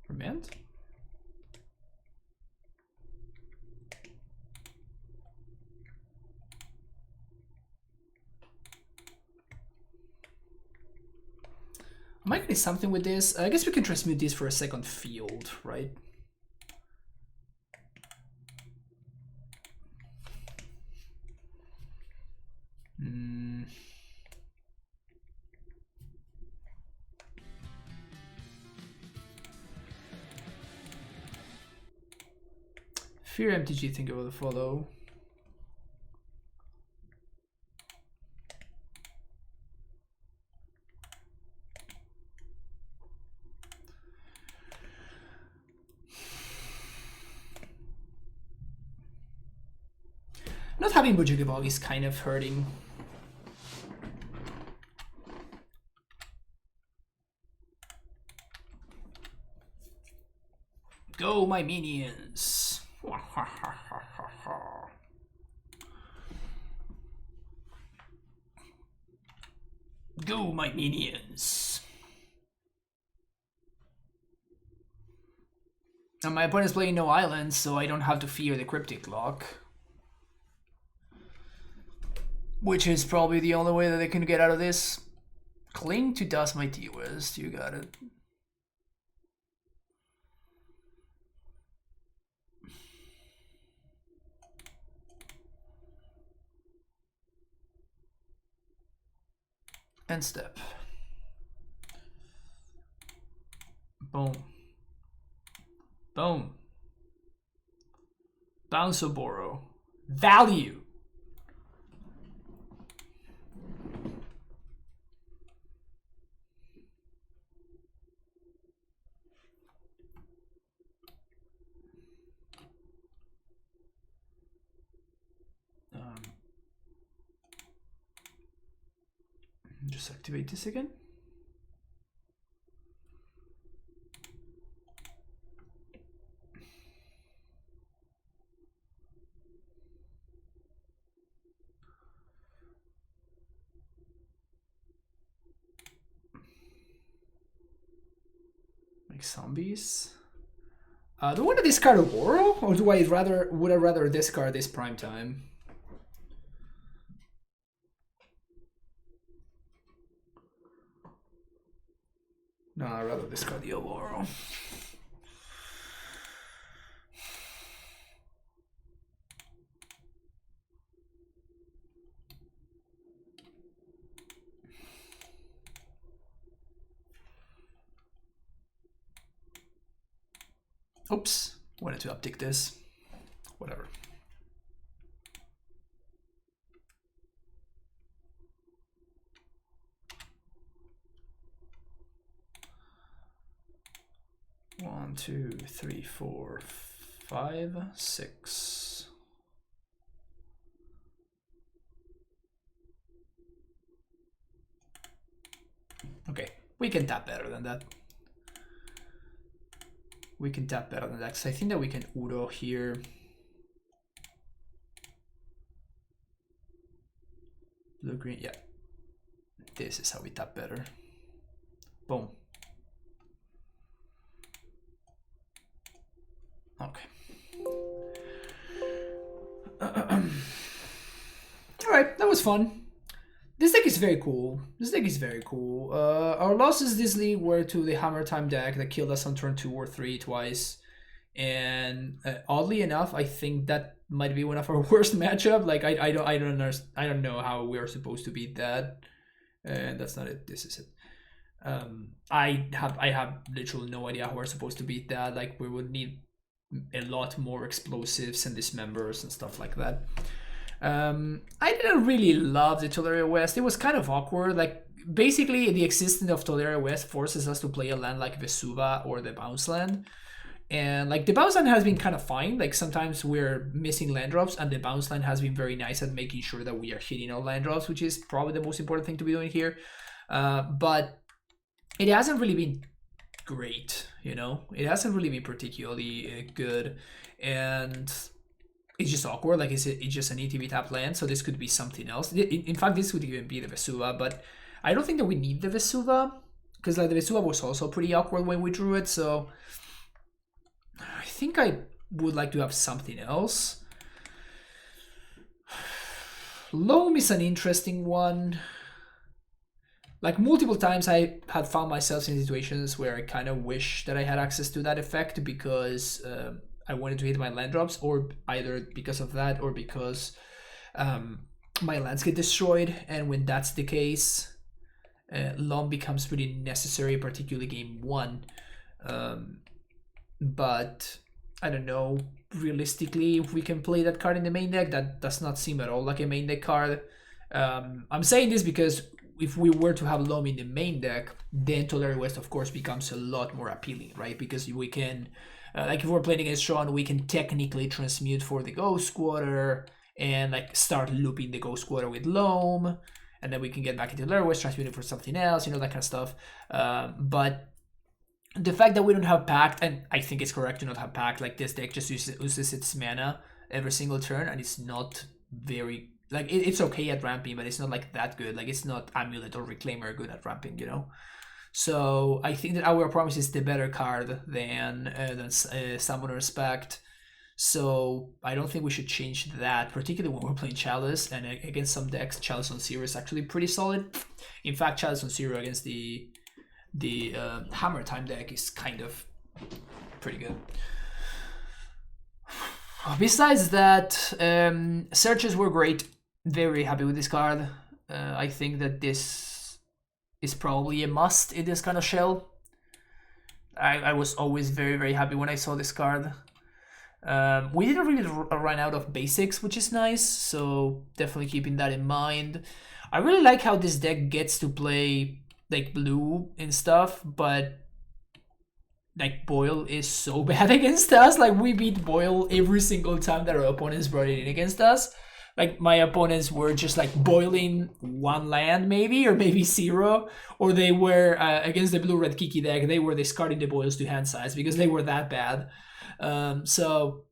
Remand? I might get something with this. I guess we can transmute this for a second field, right? Fear MTG, think about the follow. Not having Bujugibog is kind of hurting. Go, my minions! Go, my minions! And my opponent is playing no islands, so I don't have to fear the Cryptic lock. Which is probably the only way that they can get out of this. Cling to Dust My T-West, you got it. End step. Boom. Boom. Bounce or borrow. Value. Just activate this again. Make zombies. Do I want to discard a Borrow, or would I rather discard this prime time? No, I'd rather discard the Borrow. Oops, wanted to uptick this. Whatever. 2, 3, 4, 5, 6. Okay, we can tap better than that. We can tap better than that, because I think that we can Udo here. Blue, green, yeah. This is how we tap better. Boom. Okay. Alright, that was fun. This deck is very cool. This deck is very cool. Our losses this league were to the Hammer Time deck that killed us on turn 2 or 3 twice. And oddly enough, I think that might be one of our worst matchup. Like I don't know how we are supposed to beat that. And that's not it. This is it. I have literally no idea how we're supposed to beat that. Like we would need a lot more explosives and dismembers and stuff like that. I didn't really love the Tolaria West. It was kind of awkward. Like basically the existence of Tolaria West forces us to play a land like Vesuva or the Bounce Land. And like the Bounce Land has been kind of fine. Like sometimes we're missing land drops, and the Bounce Land has been very nice at making sure that we are hitting all land drops, which is probably the most important thing to be doing here. But it hasn't really been great, you know? It hasn't really been particularly good. And it's just awkward. Like it's just an ETB tap land, so this could be something else. In fact, this would even be the Vesuva, but I don't think that we need the Vesuva, because like the Vesuva was also pretty awkward when we drew it, so I think I would like to have something else. Loam is an interesting one. Like multiple times I had found myself in situations where I kind of wish that I had access to that effect, because I wanted to hit my land drops, or either because of that or because my lands get destroyed. And when that's the case, Loam becomes pretty necessary, particularly game 1. But I don't know, realistically, if we can play that card in the main deck, that does not seem at all like a main deck card. I'm saying this because if we were to have Loam in the main deck, then Tolaria West, of course, becomes a lot more appealing, right? Because we can, like if we're playing against Sean, we can technically transmute for the Ghost Quarter and like start looping the Ghost Quarter with Loam, and then we can get back into Lurrus, transmute it for something else, you know, that kind of stuff. But the fact that we don't have Pact, and I think it's correct to not have Pact, like this deck just uses its mana every single turn, and it's not very, like it's okay at ramping, but it's not like that good. Like it's not AmuLIT or Reclaimer good at ramping, you know. So I think that Our Promise is the better card than Summoner's Pact. So I don't think we should change that, particularly when we're playing Chalice, and against some decks, Chalice on Zero is actually pretty solid. In fact, Chalice on Zero against the Hammer Time deck is kind of pretty good. Besides that, searches were great. Very happy with this card. I think that this is probably a must in this kind of shell. I was always very, very happy when I saw this card. We didn't really run out of basics, which is nice, so definitely keeping that in mind. I really like how this deck gets to play like blue and stuff, but like Boyle is so bad against us. Like we beat Boyle every single time that our opponents brought it in against us. Like my opponents were just like boiling one land maybe, or maybe 0, or they were against the blue-red Kiki deck, they were discarding the Boils to hand size because they were that bad. So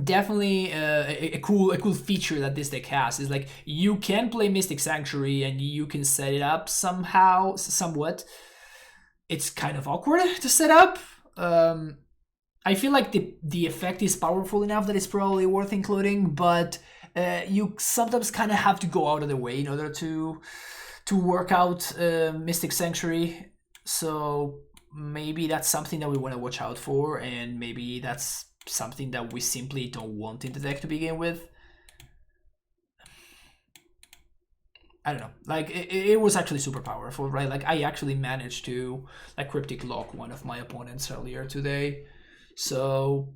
definitely a cool feature that this deck has is like you can play Mystic Sanctuary and you can set it up somewhat. It's kind of awkward to set up. I feel like the effect is powerful enough that it's probably worth including, but you sometimes kind of have to go out of the way in order to work out Mystic Sanctuary. So maybe that's something that we want to watch out for, and maybe that's something that we simply don't want in the deck to begin with. I don't know, like it was actually super powerful, right? Like I actually managed to like Cryptic lock one of my opponents earlier today. So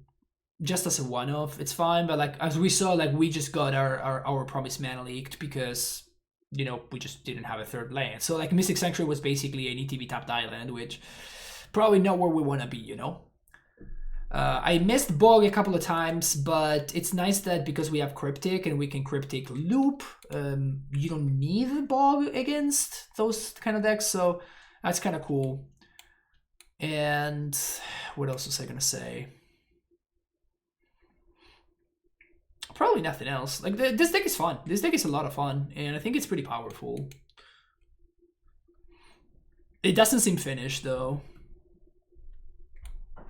just as a one-off, it's fine. But like as we saw, like we just got our Promise mana leaked because, you know, we just didn't have a third land. So like Mystic Sanctuary was basically an ETB tapped island, which probably not where we want to be, you know. I missed Bog a couple of times, but it's nice that because we have Cryptic and we can Cryptic loop, you don't need Bog against those kind of decks, so that's kind of cool. And what else was I gonna say? Probably nothing else. Like this deck is fun. This deck is a lot of fun, and I think it's pretty powerful. It doesn't seem finished though.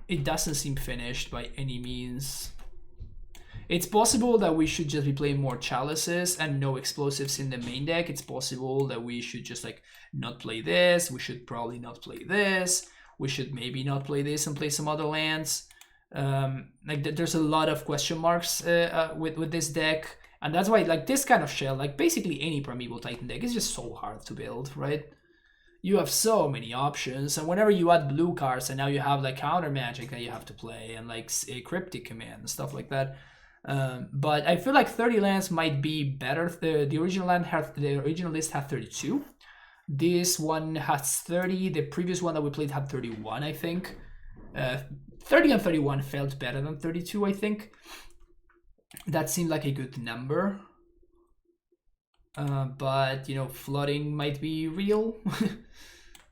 It doesn't seem finished by any means. It's possible that we should just be playing more chalices and no explosives in the main deck. It's possible that we should just like not play this. We should probably not play this. We should maybe not play this and play some other lands. Like there's a lot of question marks with this deck, and that's why like this kind of shell, like basically any Primeval Titan deck, is just so hard to build, right? You have so many options, and whenever you add blue cards, and now you have like counter magic that you have to play, and like a Cryptic command and stuff like that. But I feel like 30 lands might be better. The original list had 32. This one has 30. The previous one that we played had 31, I think. 30 and 31 felt better than 32, I think. That seemed like a good number. But, you know, flooding might be real.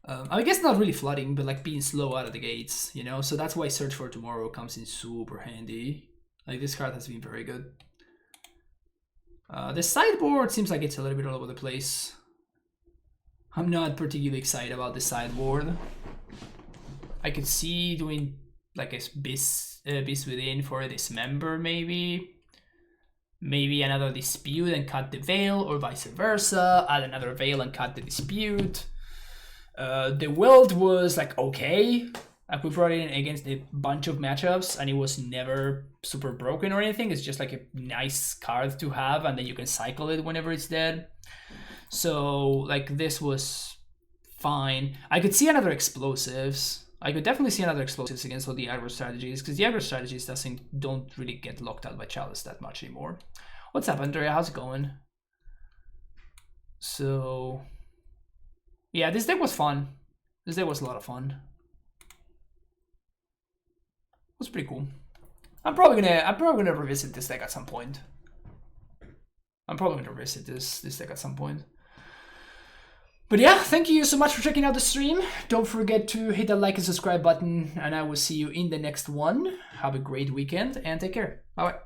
I guess not really flooding, but like being slow out of the gates, you know? So that's why Search for Tomorrow comes in super handy. Like this card has been very good. The sideboard seems like it's a little bit all over the place. I'm not particularly excited about the sideboard. I could see doing like a Beast Within for a Dismember maybe. Maybe another Dispute and cut the Veil, or vice versa. Add another Veil and cut the Dispute. The Wild was like okay. Like we brought it in against a bunch of matchups and it was never super broken or anything. It's just like a nice card to have, and then you can cycle it whenever it's dead. So like this was fine. I could see another Explosives. I could definitely see another Explosives against all the aggro strategies, because the aggro strategies don't really get locked out by Chalice that much anymore. What's up, Andrea? How's it going? So yeah, this deck was fun. This deck was a lot of fun. It was pretty cool. I'm probably gonna revisit this deck at some point. But yeah, thank you so much for checking out the stream. Don't forget to hit that like and subscribe button, and I will see you in the next one. Have a great weekend and take care. Bye bye.